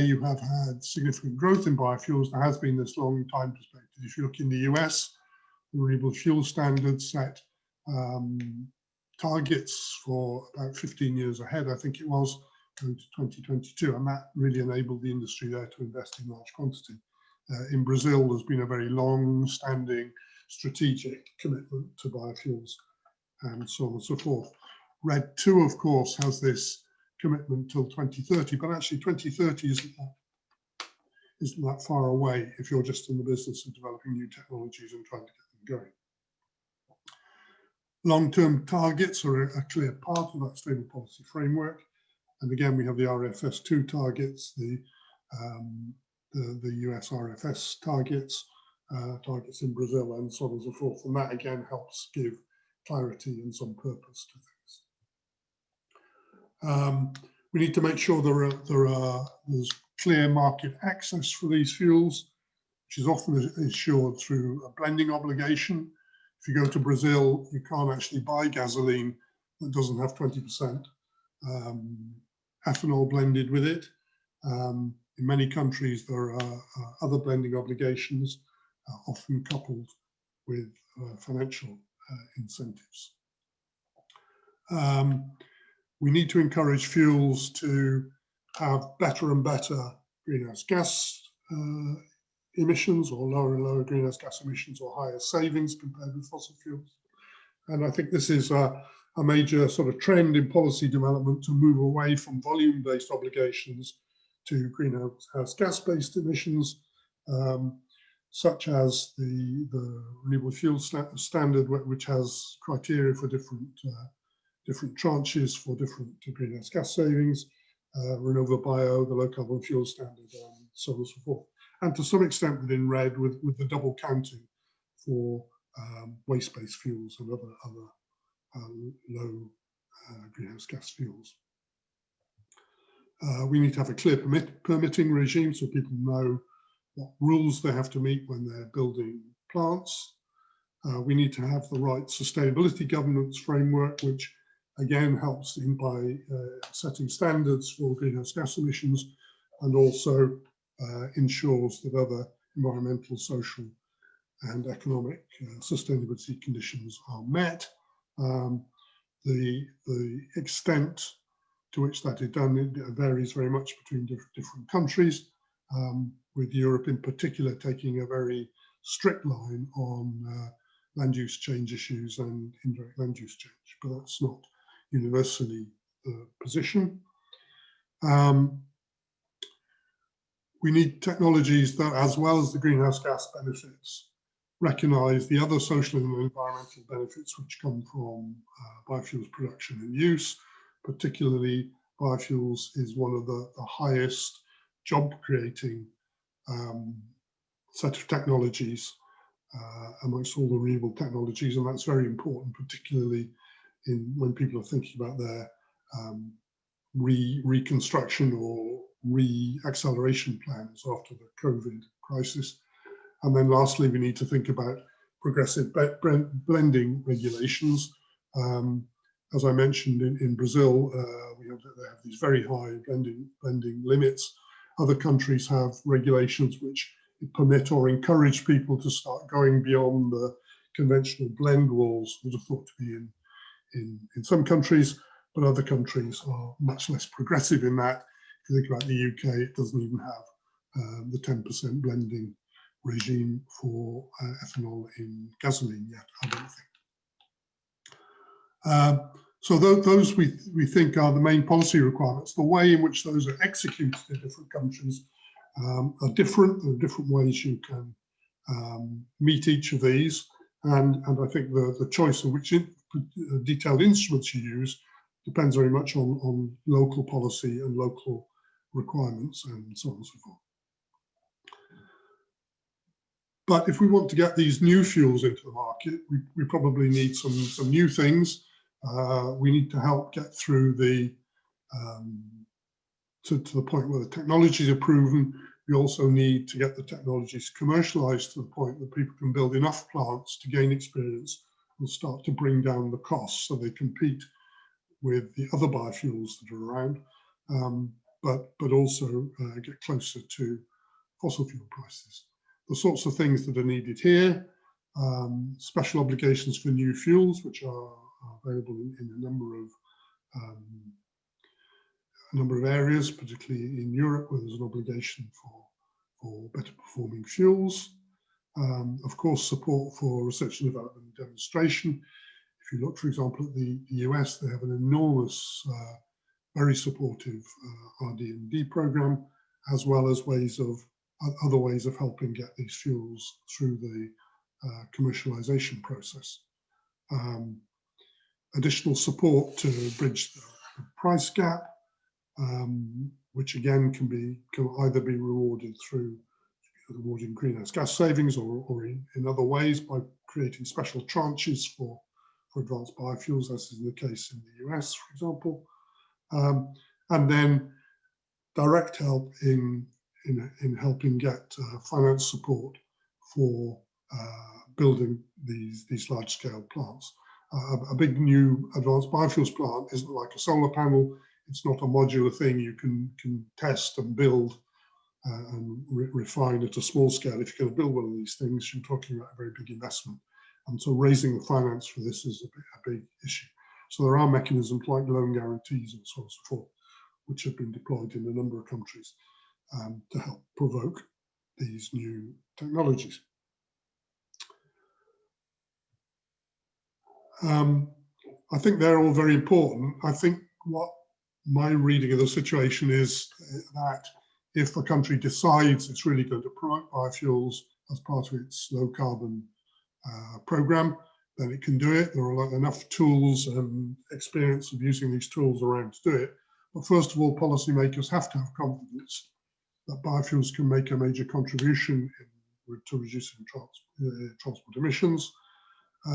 you have had significant growth in biofuels, there has been this long time perspective. If you look in the US, the renewable fuel standard set targets for about 15 years ahead, I think it was, going to 2022, and that really enabled the industry there to invest in large quantity. In Brazil, there's been a very long-standing strategic commitment to biofuels, and so on and so forth. RED 2, of course, has this commitment till 2030, but actually 2030 isn't that far away if you're just in the business of developing new technologies and trying to get them going. Long-term targets are a clear part of that stable policy framework. And again, we have the RFS2 targets, the US RFS targets, targets in Brazil, and so on and so forth. And that again helps give clarity and some purpose to things. We need to make sure there's clear market access for these fuels, which is often assured through a blending obligation. If you go to Brazil, you can't actually buy gasoline that doesn't have 20% ethanol blended with it. In many countries, there are other blending obligations, often coupled with financial incentives. We need to encourage fuels to have better and better greenhouse gas emissions, or lower and lower greenhouse gas emissions, or higher savings compared with fossil fuels. And I think this is a major sort of trend in policy development to move away from volume-based obligations to greenhouse gas-based emissions, such as the renewable fuel standard, which has criteria for different tranches for different greenhouse gas savings, renewable bio, the low carbon fuel standard, and so on and so forth. And to some extent within RED, with the double counting for waste-based fuels and other low greenhouse gas fuels. We need to have a clear permitting regime so people know what rules they have to meet when they're building plants. We need to have the right sustainability governance framework, which again helps by setting standards for greenhouse gas emissions, and also ensures that other environmental, social, and economic sustainability conditions are met. The extent to which that is done, it varies very much between different countries, with Europe in particular taking a very strict line on land use change issues and indirect land use change, but that's not universally the position. We need technologies that, as well as the greenhouse gas benefits, recognise the other social and environmental benefits which come from biofuels production and use. Particularly, biofuels is one of the highest job-creating set of technologies amongst all the renewable technologies, and that's very important, particularly when people are thinking about their reconstruction or re-acceleration plans after the COVID crisis. And then lastly, we need to think about progressive blending regulations. As I mentioned, in Brazil, they have these very high blending limits. Other countries have regulations which permit or encourage people to start going beyond the conventional blend walls that are thought to be in some countries, but other countries are much less progressive in that. If you think about the UK, it doesn't even have the 10% blending regime for ethanol in gasoline yet, I don't think. So those we think are the main policy requirements. The way in which those are executed in different countries are different. There are different ways you can meet each of these, and I think the choice of which detailed instruments you use depends very much on local policy and local requirements and so on and so forth. But if we want to get these new fuels into the market, we probably need some new things. We need to help get through to the point where the technologies are proven. We also need to get the technologies commercialized to the point that people can build enough plants to gain experience and start to bring down the costs so they compete with the other biofuels that are around, but also get closer to fossil fuel prices. The sorts of things that are needed here, special obligations for new fuels, which are available in a number of areas, particularly in Europe, where there's an obligation for better performing fuels. Of course, support for research and development and demonstration. If you look, for example, at the US, they have an enormous, very supportive RD&D program, as well as other ways of helping get these fuels through the commercialization process. Additional support to bridge the price gap, which again can either be rewarded through rewarding greenhouse gas savings or in other ways by creating special tranches for advanced biofuels, as is the case in the US, for example. And then direct help in helping get finance support for building these large-scale plants. A big new advanced biofuels plant isn't like a solar panel. It's not a modular thing you can test and build and refine at a small scale. If you're going to build one of these things, you're talking about a very big investment. And so raising the finance for this is a big issue. So there are mechanisms like loan guarantees and so on and so forth, which have been deployed in a number of countries to help provoke these new technologies. I think they're all very important. I think what my reading of the situation is that if a country decides it's really going to promote biofuels as part of its low carbon program, then it can do it. There are enough tools and experience of using these tools around to do it. But first of all, policymakers have to have confidence that biofuels can make a major contribution to reducing transport emissions,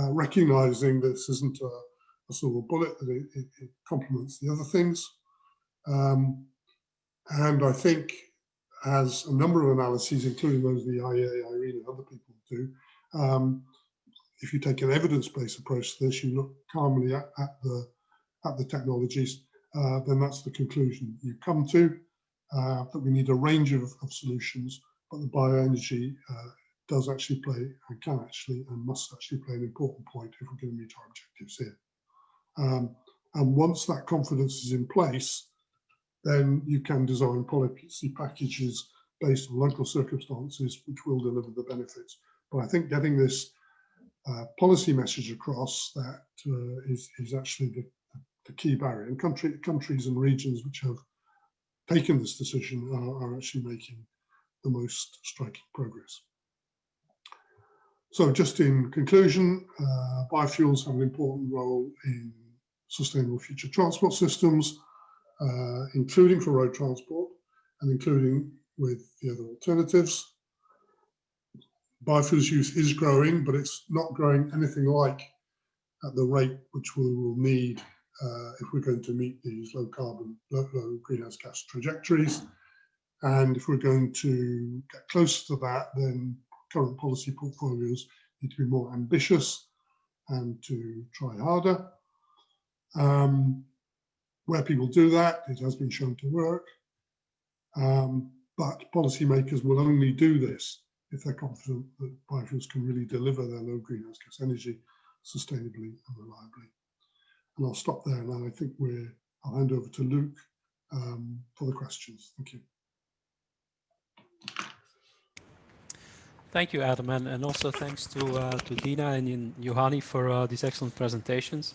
recognizing this isn't a silver bullet, that it complements the other things. And I think, as a number of analyses, including those the IEA, IRENA, and other people do, if you take an evidence-based approach to this, you look calmly at the technologies, then that's the conclusion you come to, that we need a range of solutions, but the bioenergy does actually play, and can actually, and must actually play an important point if we're going to meet our objectives here. And once that confidence is in place, then you can design policy packages based on local circumstances, which will deliver the benefits. But I think getting this policy message across that is actually the key barrier. And countries and regions which have taken this decision are actually making the most striking progress. So just in conclusion, biofuels have an important role in sustainable future transport systems, including for road transport and including with the other alternatives. Biofuels use is growing, but it's not growing anything like at the rate which we will need if we're going to meet these low carbon, low greenhouse gas trajectories. And if we're going to get close to that, then current policy portfolios need to be more ambitious and to try harder. Where people do that, it has been shown to work. But policymakers will only do this if they're confident that biofuels can really deliver their low greenhouse gas energy sustainably and reliably. And I'll stop there now. I think I'll hand over to Luke for the questions. Thank you. Thank you, Adam, and also thanks to Dina and Juhani for these excellent presentations.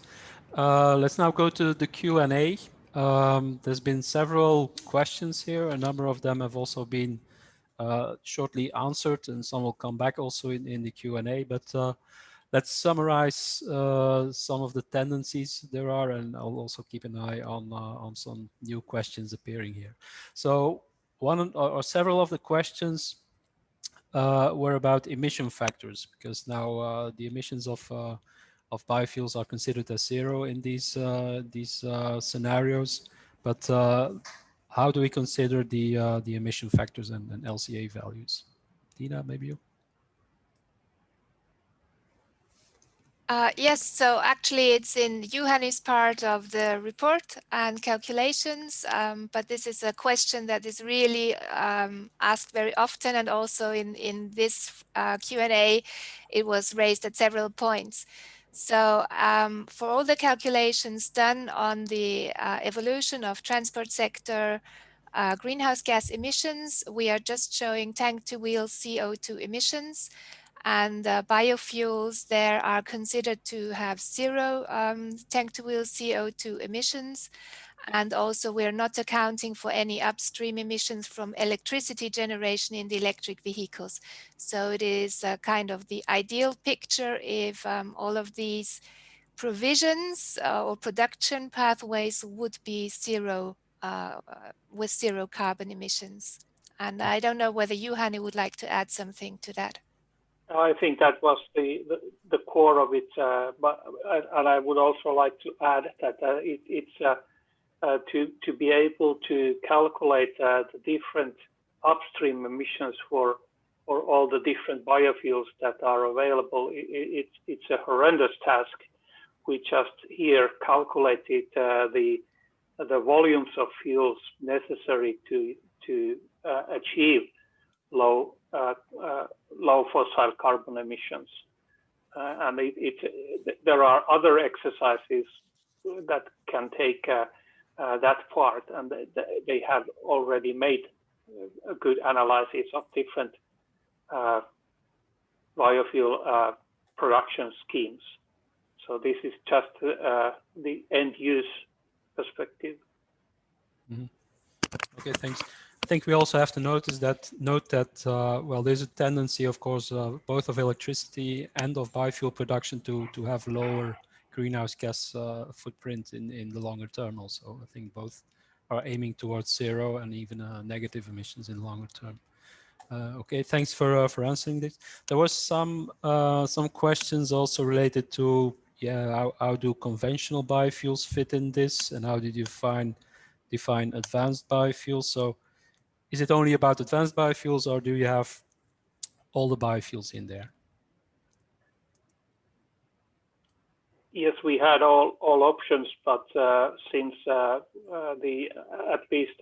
Let's now go to the Q&A. There's been several questions here. A number of them have also been shortly answered, and some will come back also in the Q&A. But let's summarize some of the tendencies there are, and I'll also keep an eye on some new questions appearing here. So one or several of the questions were about emission factors, because now the emissions of biofuels are considered as zero in these scenarios. But how do we consider the emission factors and LCA values? Dina, maybe you? Yes, so actually it's in Juhani's part of the report and calculations, but this is a question that is really asked very often, and also in this Q&A it was raised at several points. So for all the calculations done on the evolution of transport sector greenhouse gas emissions, we are just showing tank-to-wheel CO2 emissions. And biofuels there are considered to have zero tank-to-wheel CO2 emissions. And also we're not accounting for any upstream emissions from electricity generation in the electric vehicles. So it is kind of the ideal picture if all of these provisions or production pathways would be zero with zero carbon emissions. And I don't know whether Juhani would like to add something to that. I think that was the core of it, and I would also like to add that it's to be able to calculate the different upstream emissions for all the different biofuels that are available. It's a horrendous task. We just here calculated the volumes of fuels necessary to achieve low fossil carbon emissions, and there are other exercises that can take that part, and they have already made a good analysis of different biofuel production schemes. So this is just the end use perspective. Mm-hmm. Okay, thanks. I think we also have to note that well, there's a tendency, of course, both of electricity and of biofuel production to have lower greenhouse gas footprint in the longer term. Also, I think both are aiming towards zero and even negative emissions in longer term. Okay, thanks for answering this. There was some questions also related to how do conventional biofuels fit in this, and how did you define advanced biofuels? So is it only about advanced biofuels, or do you have all the biofuels in there? Yes, we had all options, but since at least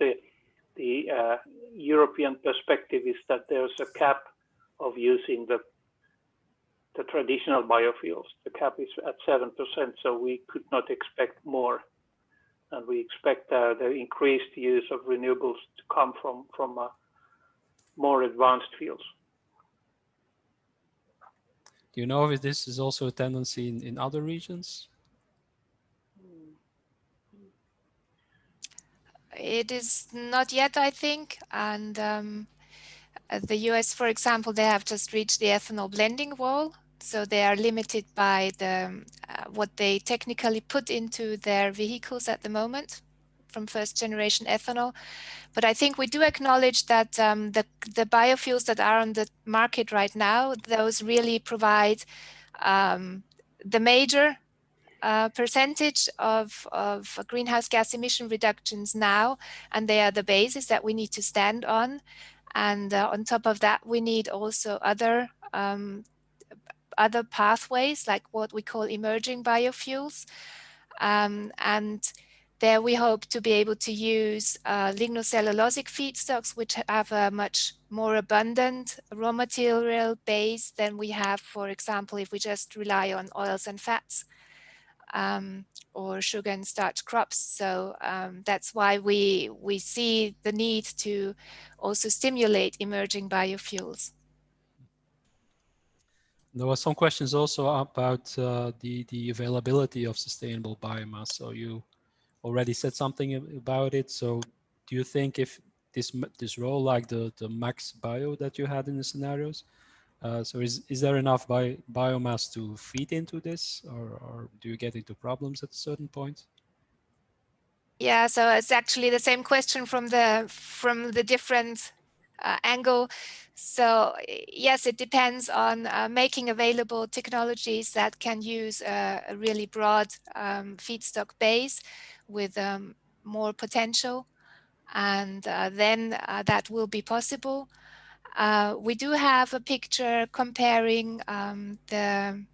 the European perspective is that there's a cap of using the traditional biofuels. The cap is at 7%, so we could not expect more, and we expect the increased use of renewables to come from more advanced fuels. Do you know if this is also a tendency in other regions? It is not yet, I think, and the US, for example, they have just reached the ethanol blending wall, so they are limited by the what they technically put into their vehicles at the moment from first generation ethanol. But I think we do acknowledge that the biofuels that are on the market right now, those really provide the major percentage of greenhouse gas emission reductions now, and they are the basis that we need to stand on. And on top of that, we need also other pathways, like what we call emerging biofuels. And there we hope to be able to use lignocellulosic feedstocks, which have a much more abundant raw material base than we have, for example, if we just rely on oils and fats. or sugar and starch crops. So that's why we see the need to also stimulate emerging biofuels. There were some questions also about the availability of sustainable biomass. So you already said something about it. So do you think if this role, like the max bio that you had in the scenarios, so is there enough biomass to feed into this, or do you get into problems at a certain point? Yeah, so it's actually the same question from the different angle. So yes, it depends on making available technologies that can use a really broad feedstock base with more potential, and then that will be possible. We do have a picture comparing the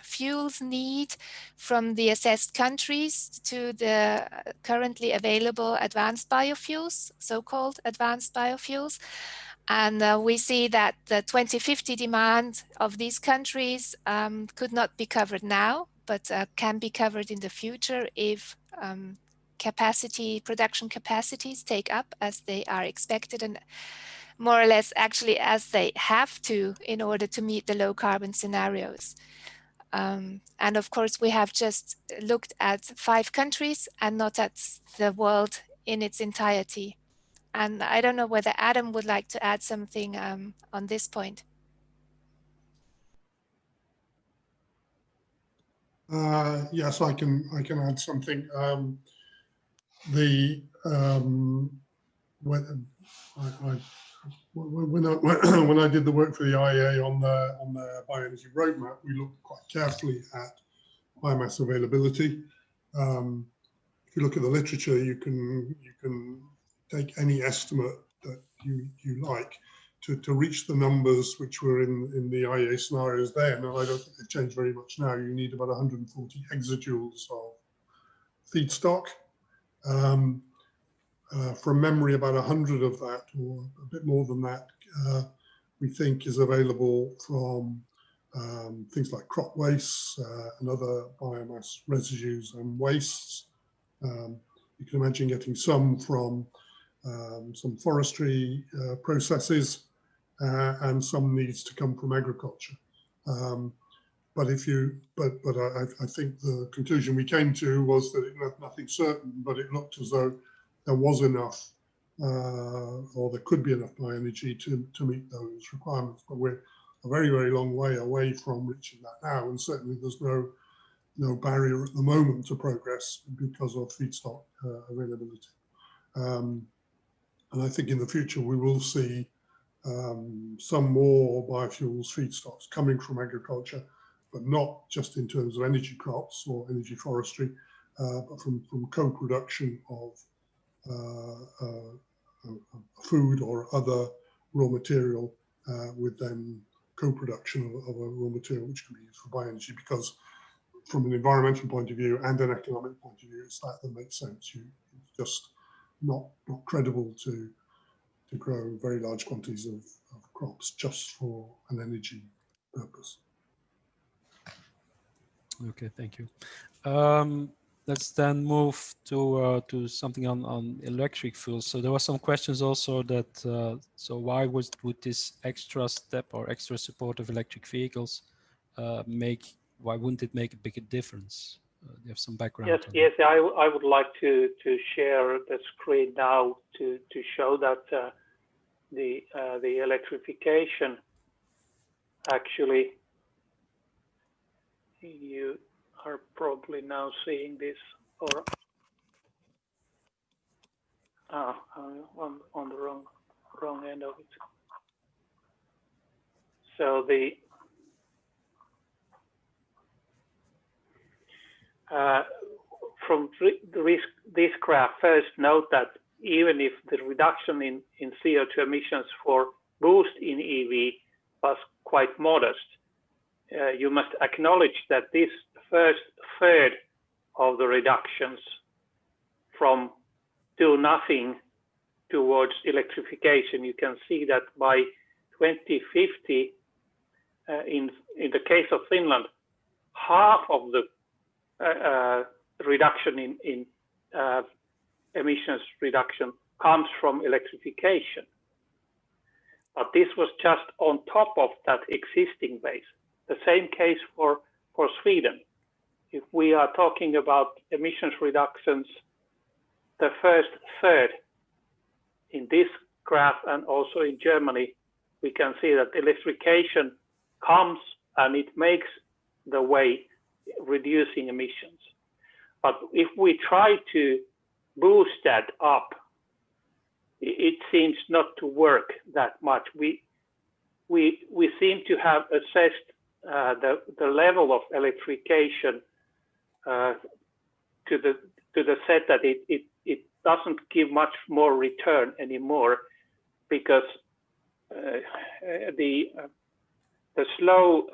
fuels need from the assessed countries to the currently available advanced biofuels, so-called advanced biofuels. And we see that the 2050 demand of these countries could not be covered now, but can be covered in the future if production capacities take up as they are expected, and more or less actually as they have to in order to meet the low carbon scenarios. And of course, we have just looked at 5 countries and not at the world in its entirety. And I don't know whether Adam would like to add something on this point. Yes, I can add something. When I did the work for the IEA on the bioenergy roadmap, we looked quite carefully at biomass availability. If you look at the literature, you can take any estimate that you like to reach the numbers which were in the IEA scenarios then, and I don't think they've changed very much now. You need about 140 exajoules of feedstock. From memory, about 100 of that, or a bit more than that, we think is available from things like crop wastes and other biomass residues and wastes. You can imagine getting some from some forestry processes, and some needs to come from agriculture. But I think the conclusion we came to was that it had nothing certain, but it looked as though there was enough, or there could be enough bioenergy to meet those requirements. But we're a very, very long way away from reaching that now, and certainly there's no barrier at the moment to progress because of feedstock availability. And I think in the future we will see some more biofuels feedstocks coming from agriculture, but not just in terms of energy crops or energy forestry, but from co-production of food or other raw material with then co-production of a raw material which can be used for bioenergy, because from an environmental point of view and an economic point of view, it's that makes sense. It's just not credible to grow very large quantities of crops just for an energy purpose. Okay, thank you. Let's then move to something on electric fuels. So there were some questions also that, so why would this extra step or extra support of electric vehicles why wouldn't it make a bigger difference? Do you have some background? Yes, I would like to share the screen now to show that the electrification, actually, you are probably now seeing this, or on the wrong end of it. So from this graph, first note that even if the reduction in CO2 emissions for boost in EV was quite modest, you must acknowledge that this first third of the reductions from do nothing towards electrification, you can see that by 2050, in the case of Finland, half of the reduction in emissions reduction comes from electrification. But this was just on top of that existing base. The same case for Sweden. If we are talking about emissions reductions, the first third in this graph and also in Germany, we can see that electrification comes and it makes the way reducing emissions. But if we try to boost that up, it seems not to work that much. We seem to have assessed the level of electrification to the set that it doesn't give much more return anymore, because the slow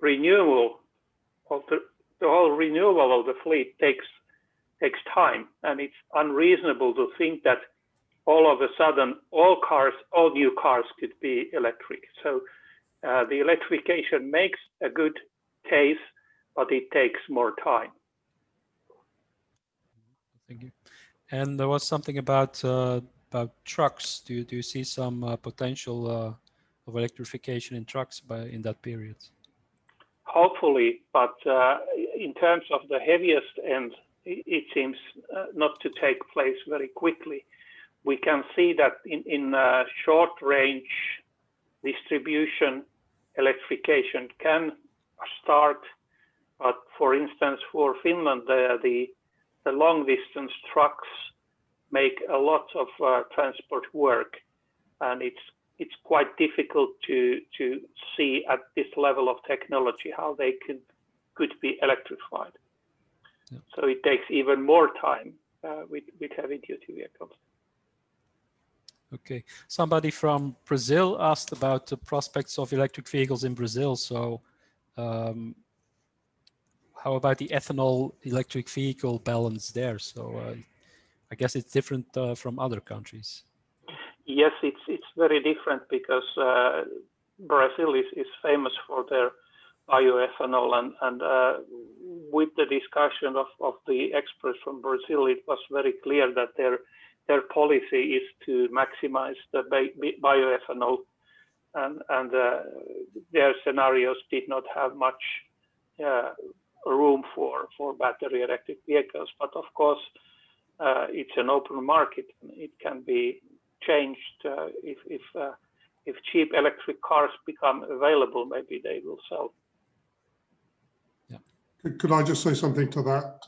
renewal of the whole renewal of the fleet takes time, and it's unreasonable to think that all of a sudden all new cars could be electric. So the electrification makes a good case, but it takes more time. Thank you. And there was something about trucks. Do you see some potential of electrification in trucks in that period? Hopefully, but in terms of the heaviest end, it seems not to take place very quickly. We can see that in short range distribution, electrification can start, but for instance, for Finland, the long distance trucks make a lot of transport work, and it's quite difficult to see at this level of technology how they could be electrified. Yeah. So it takes even more time with heavy duty vehicles. Okay, somebody from Brazil asked about the prospects of electric vehicles in Brazil. So how about the ethanol electric vehicle balance there? So I guess it's different from other countries. Yes, it's very different because Brazil is famous for their bioethanol, and with the discussion of the experts from Brazil, it was very clear that their policy is to maximize the bioethanol, and their scenarios did not have much room for battery electric vehicles. But of course, it's an open market. It can be changed if cheap electric cars become available. Maybe they will sell. Yeah. Could I just say something to that?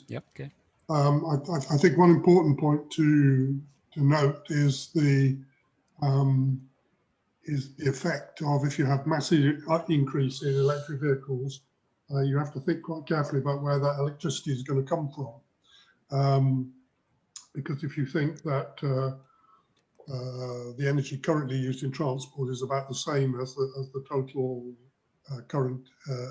Yeah. Okay. I think one important point to note is the effect of, if you have massive increase in electric vehicles, you have to think quite carefully about where that electricity is going to come from. Because if you think that the energy currently used in transport is about the same as the total current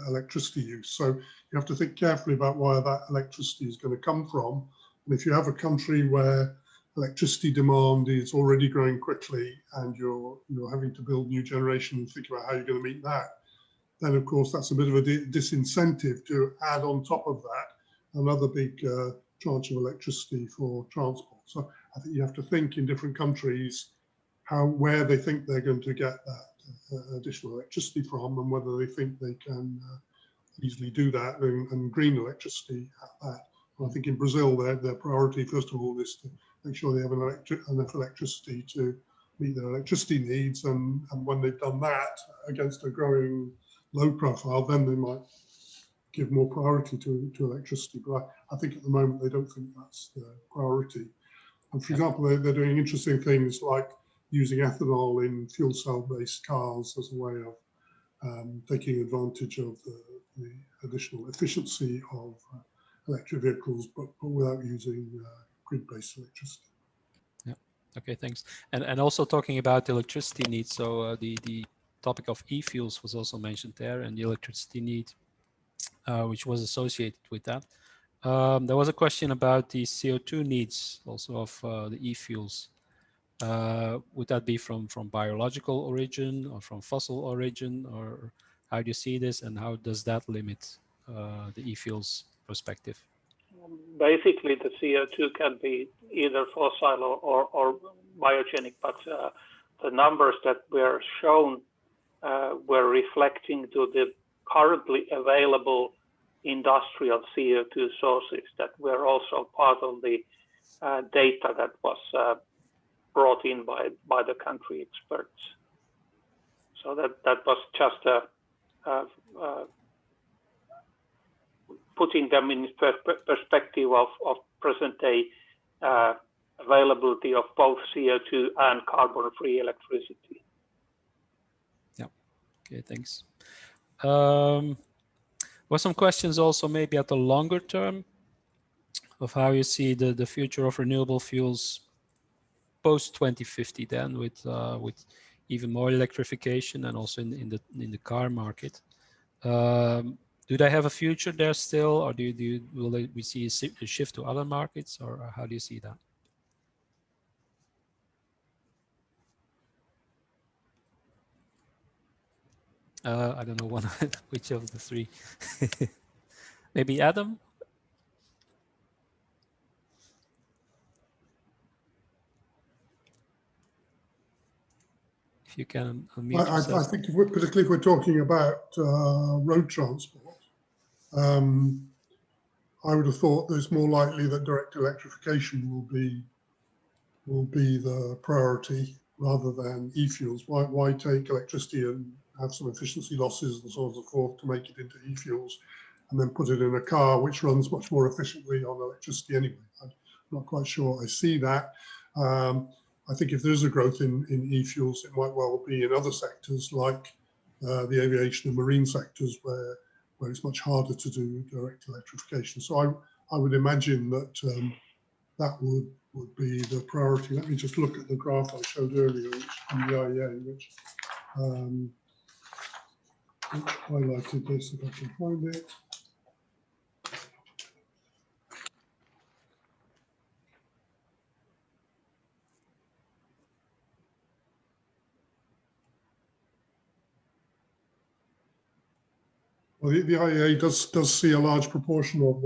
electricity use. So you have to think carefully about where that electricity is going to come from. And if you have a country where electricity demand is already growing quickly and you're having to build new generation and think about how you're going to meet that, then of course that's a bit of a disincentive to add on top of that another big tranche of electricity for transport. So I think you have to think in different countries where they think they're going to get that additional electricity from, and whether they think they can easily do that and green electricity at that. And I think in Brazil, their priority, first of all, is to make sure they have enough electricity to meet their electricity needs. And when they've done that against a growing load profile, then they might give more priority to electricity. But I think at the moment, they don't think that's the priority. And for example, they're doing interesting things like using ethanol in fuel cell-based cars as a way of taking advantage of the additional efficiency of electric vehicles, but without using grid-based electricity. Yeah. Okay. Thanks. And also talking about electricity needs. So the topic of e-fuels was also mentioned there, and the electricity need, which was associated with that. There was a question about the CO2 needs also of the e-fuels. Would that be from biological origin or from fossil origin, or How do you see this, and how does that limit the e-fuels perspective? Basically, the CO2 can be either fossil or biogenic, but the numbers that were shown were reflecting to the currently available industrial CO2 sources that were also part of the data that was brought in by the country experts. So that was just putting them in perspective of present-day availability of both CO2 and carbon-free electricity. Yeah. Okay. Thanks. Well, some questions also maybe at the longer term of how you see the future of renewable fuels post 2050, then with even more electrification and also in the car market. Do they have a future there still, or will we see a shift to other markets, or how do you see that? I don't know which of the three. Maybe Adam? If you can unmute yourself. I think particularly if we're talking about road transport, I would have thought that it's more likely that direct electrification will be the priority rather than e-fuels. Why take electricity and have some efficiency losses and so on and so forth to make it into e-fuels, and then put it in a car which runs much more efficiently on electricity anyway? I'm not quite sure I see that. I think if there's a growth in e-fuels, it might well be in other sectors like the aviation and marine sectors where it's much harder to do direct electrification. So I would imagine that that would be the priority. Let me just look at the graph I showed earlier, which from the IEA, which highlighted this, if I can find it. Well, the IEA does see a large proportion of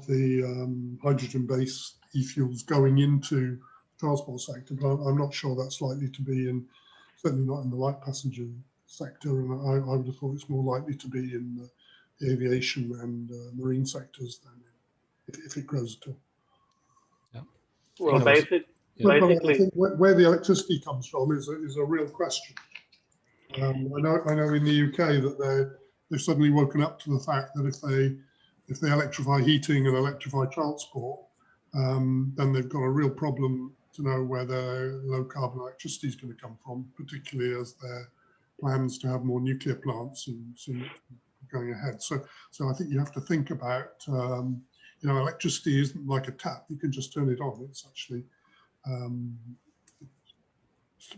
the hydrogen-based e-fuels going into the transport sector, but I'm not sure that's likely to be certainly not in the light passenger sector, and I would have thought it's more likely to be in the aviation and marine sectors than if it grows at all. Yeah. Well, basically, I think where the electricity comes from is a real question. I know in the UK that they've suddenly woken up to the fact that if they electrify heating and electrify transport, then they've got a real problem to know where their low carbon electricity is going to come from, particularly as their plans to have more nuclear plants soon going ahead. So I think you have to think about, electricity isn't like a tap. You can just turn it on. It's actually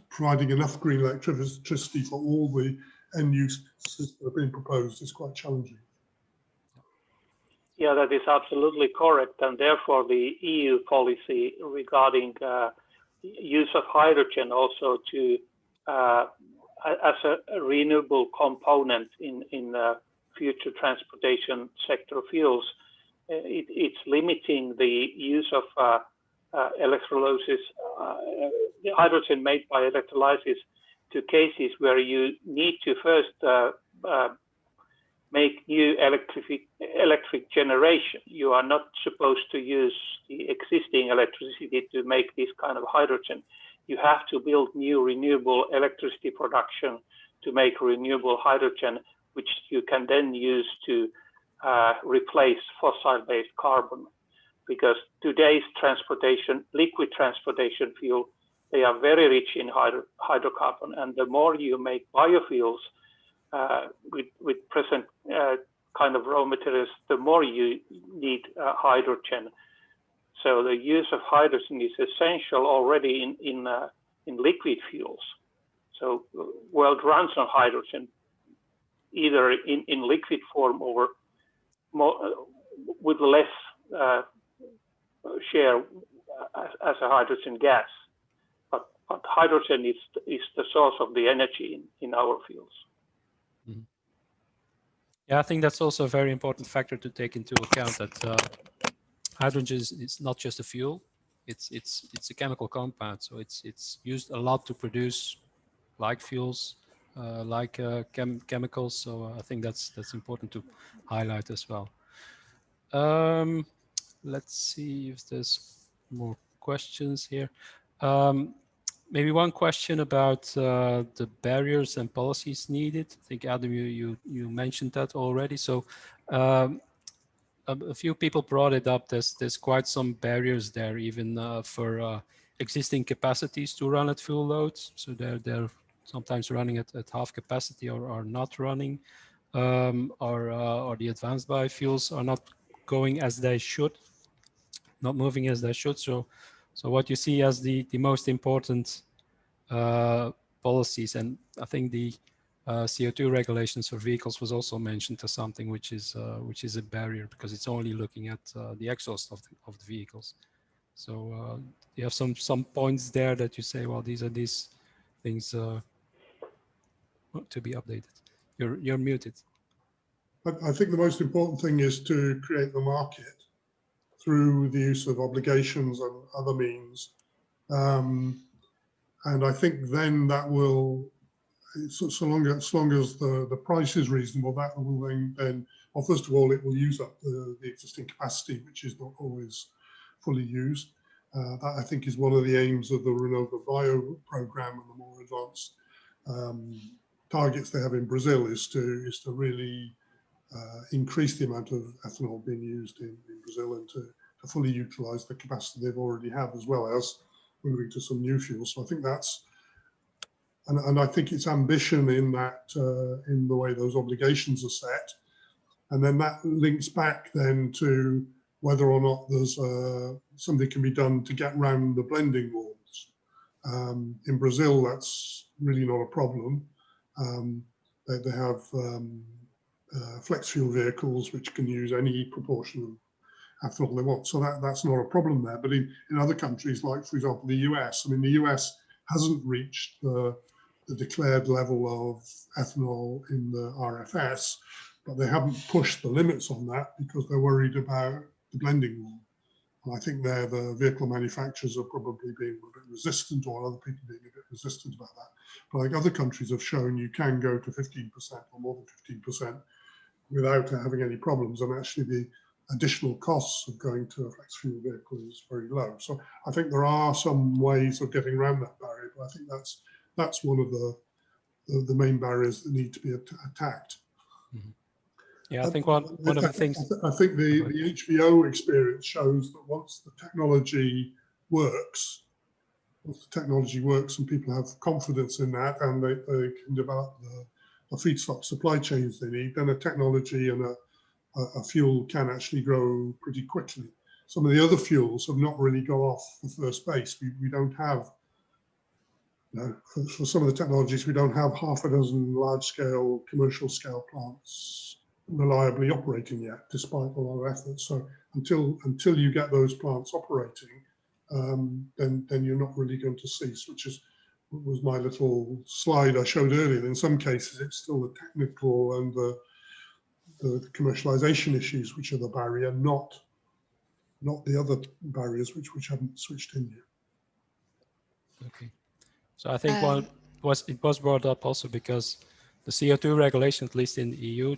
providing enough green electricity for all the end uses that are being proposed is quite challenging. Yeah, that is absolutely correct, and therefore the EU policy regarding use of hydrogen also to as a renewable component in future transportation sector fuels, it's limiting the use of electrolysis, the hydrogen made by electrolysis, to cases where you need to first make new electric generation. You are not supposed to use the existing electricity to make this kind of hydrogen. You have to build new renewable electricity production to make renewable hydrogen, which you can then use to replace fossil-based carbon. Because today's liquid transportation fuel, they are very rich in hydrocarbon, and the more you make biofuels with present kind of raw materials, the more you need hydrogen. So the use of hydrogen is essential already in liquid fuels. So the world runs on hydrogen, either in liquid form or more, with less share as a hydrogen gas. But hydrogen is the source of the energy in our fuels. Yeah, I think that's also a very important factor to take into account, that hydrogen is not just a fuel; it's a chemical compound. So it's used a lot to produce like fuels, like chemicals. So I think that's important to highlight as well. Let's see if there's more questions here. Maybe one question about the barriers and policies needed. I think Adam, you mentioned that already. So a few people brought it up. There's quite some barriers there, even for existing capacities to run at full loads. So they're sometimes running at half capacity or not running, or the advanced biofuels are not going as they should, not moving as they should. So what you see as the most important policies, and I think the CO2 regulations for vehicles was also mentioned as something which is a barrier, because it's only looking at the exhaust of the vehicles. So you have some points there that you say, well, these are these things to be updated. You're muted. I think the most important thing is to create the market through the use of obligations and other means. And I think then that will, so long as the price is reasonable, that will then, well, first of all, it will use up the existing capacity, which is not always fully used. That I think is one of the aims of the renewable bio program, and the more advanced targets they have in Brazil is to really increase the amount of ethanol being used in Brazil, and to fully utilize the capacity they've already have, as well as moving to some new fuels. So I think that's, and I think it's ambition in that, in the way those obligations are set. And then that links back then to whether or not there's something can be done to get around the blending rules. In Brazil, that's really not a problem. They have flex fuel vehicles which can use any proportion of ethanol they want. So that's not a problem there. But in other countries, like, for example, the US, I mean, the US hasn't reached the declared level of ethanol in the RFS, but they haven't pushed the limits on that because they're worried about the blending rule. And I think the vehicle manufacturers are probably being a bit resistant, or other people being a bit resistant about that. But like other countries have shown, you can go to 15% or more than 15% without having any problems, and actually the additional costs of going to a flex fuel vehicle is very low. So I think there are some ways of getting around that barrier, but I think that's one of the main barriers that need to be attacked. Mm-hmm. Yeah, I think one of the things. I think the HVO experience shows that once the technology works, and people have confidence in that, and they can develop the feedstock supply chains they need, then a technology and a fuel can actually grow pretty quickly. Some of the other fuels have not really got off the first base. We don't have, for some of the technologies, we don't have half a dozen large-scale, commercial-scale plants reliably operating yet, despite a lot of effort. So until you get those plants operating, then you're not really going to cease, which was my little slide I showed earlier. In some cases, it's still the technical and the commercialization issues which are the barrier, not the other barriers which haven't switched in yet. Okay, so I think it was brought up also because the CO2 regulation, at least in the EU,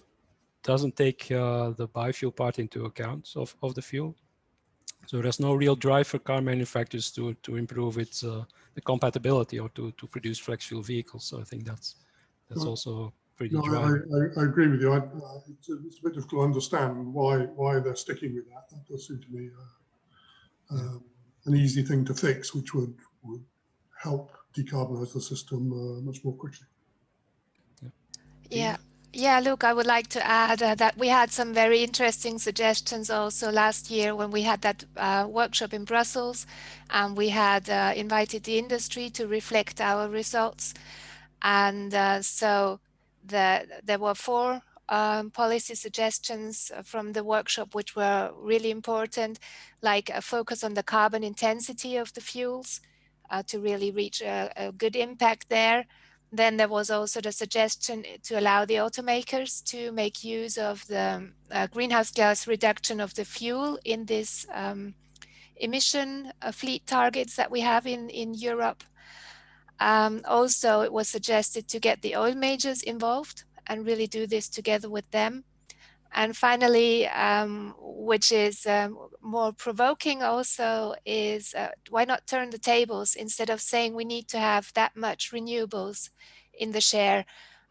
doesn't take the biofuel part into account of the fuel. So there's no real drive for car manufacturers to improve its the compatibility or to produce flex fuel vehicles. So I think that's also pretty driving. I agree with you. It's a bit difficult to understand why they're sticking with that. That does seem to me an easy thing to fix, which would help decarbonize the system much more quickly. Yeah, Luke, I would like to add that we had some very interesting suggestions also last year when we had that workshop in Brussels, and we had invited the industry to reflect our results. And so there were 4 policy suggestions from the workshop which were really important, like a focus on the carbon intensity of the fuels to really reach a good impact there. Then there was also the suggestion to allow the automakers to make use of the greenhouse gas reduction of the fuel in this emission fleet targets that we have in Europe. Also, it was suggested to get the oil majors involved and really do this together with them. And finally, which is more provoking also, is why not turn the tables? Instead of saying we need to have that much renewables in the share,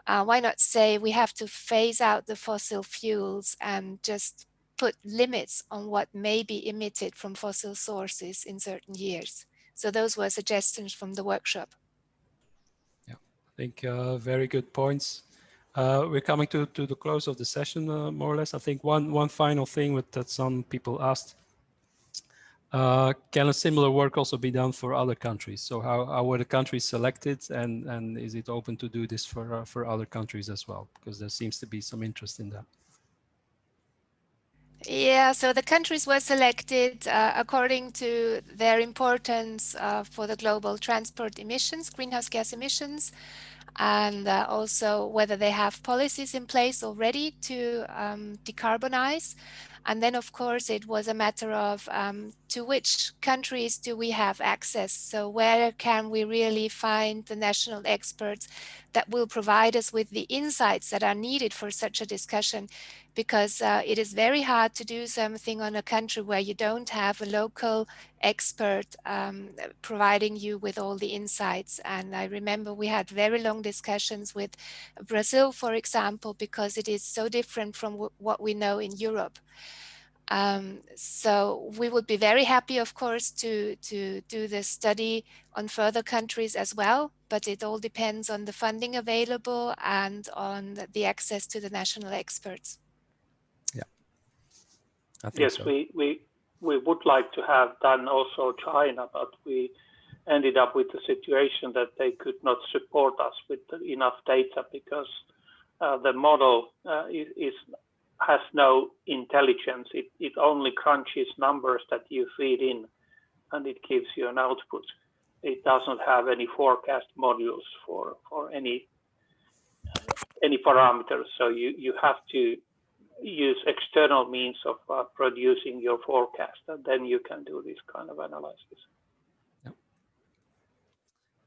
why not say we have to phase out the fossil fuels and just put limits on what may be emitted from fossil sources in certain years? So those were suggestions from the workshop. Yeah, I think very good points. We're coming to the close of the session, more or less. I think one final thing that some people asked, can a similar work also be done for other countries? So how were the countries selected, and is it open to do this for other countries as well? Because there seems to be some interest in that. Yeah, so the countries were selected according to their importance for the global transport emissions, greenhouse gas emissions, and also whether they have policies in place already to decarbonize. And then, of course, it was a matter of to which countries do we have access? So where can we really find the national experts that will provide us with the insights that are needed for such a discussion? Because it is very hard to do something on a country where you don't have a local expert providing you with all the insights. And I remember we had very long discussions with Brazil, for example, because it is so different from what we know in Europe. So we would be very happy, of course, to do the study on further countries as well, but it all depends on the funding available and on the access to the national experts. Yeah, I think yes, so. we would like to have done also China, but we ended up with the situation that they could not support us with enough data because the model has no intelligence. It only crunches numbers that you feed in, and it gives you an output. It doesn't have any forecast modules for any parameters. So you have to use external means of producing your forecast, and then you can do this kind of analysis. Yeah.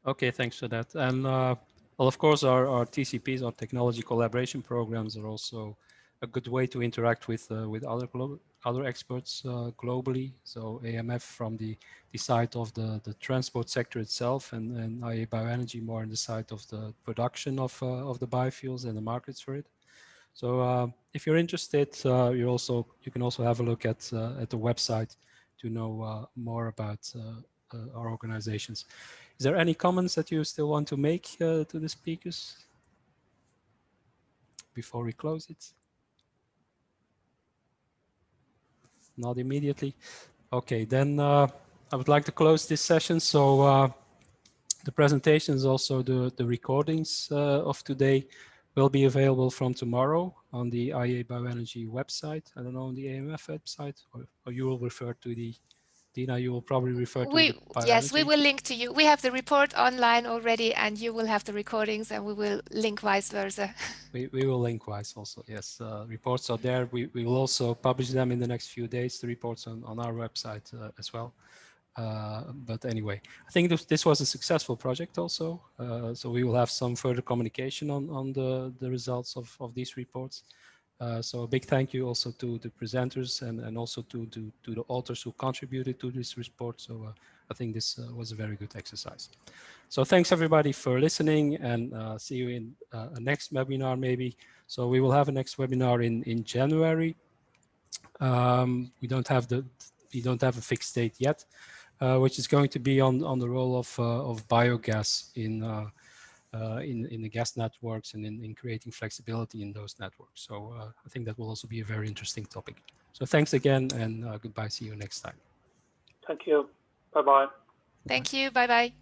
Okay, thanks for that. And well, of course, our TCPs, our technology collaboration programs, are also a good way to interact with other experts globally. So AMF from the side of the transport sector itself, and IEA Bioenergy more on the side of the production of the biofuels and the markets for it. So if you're interested, you can also have a look at the website to know more about our organizations. Is there any comments that you still want to make to the speakers before we close it? Not immediately. Okay, then I would like to close this session. So the presentations, also the recordings of today, will be available from tomorrow on the IEA Bioenergy website. I don't know, on the AMF website, or you will refer to the, Dina, you will probably refer to the Bioenergy. Yes, we will link to you. We have the report online already, and you will have the recordings, and we will link vice versa. We will link wise also, yes. Reports are there. We will also publish them in the next few days, the reports on our website as well. But anyway, I think this was a successful project also. So we will have some further communication on the results of these reports. So a big thank you also to the presenters and also to the authors who contributed to this report. So I think this was a very good exercise. So thanks everybody for listening, and see you in a next webinar maybe. So we will have a next webinar in January. We don't have a fixed date yet, which is going to be on the role of biogas in the gas networks and in creating flexibility in those networks. So I think that will also be a very interesting topic. So thanks again, and goodbye. See you next time. Thank you. Bye-bye. Thank you. Bye-bye.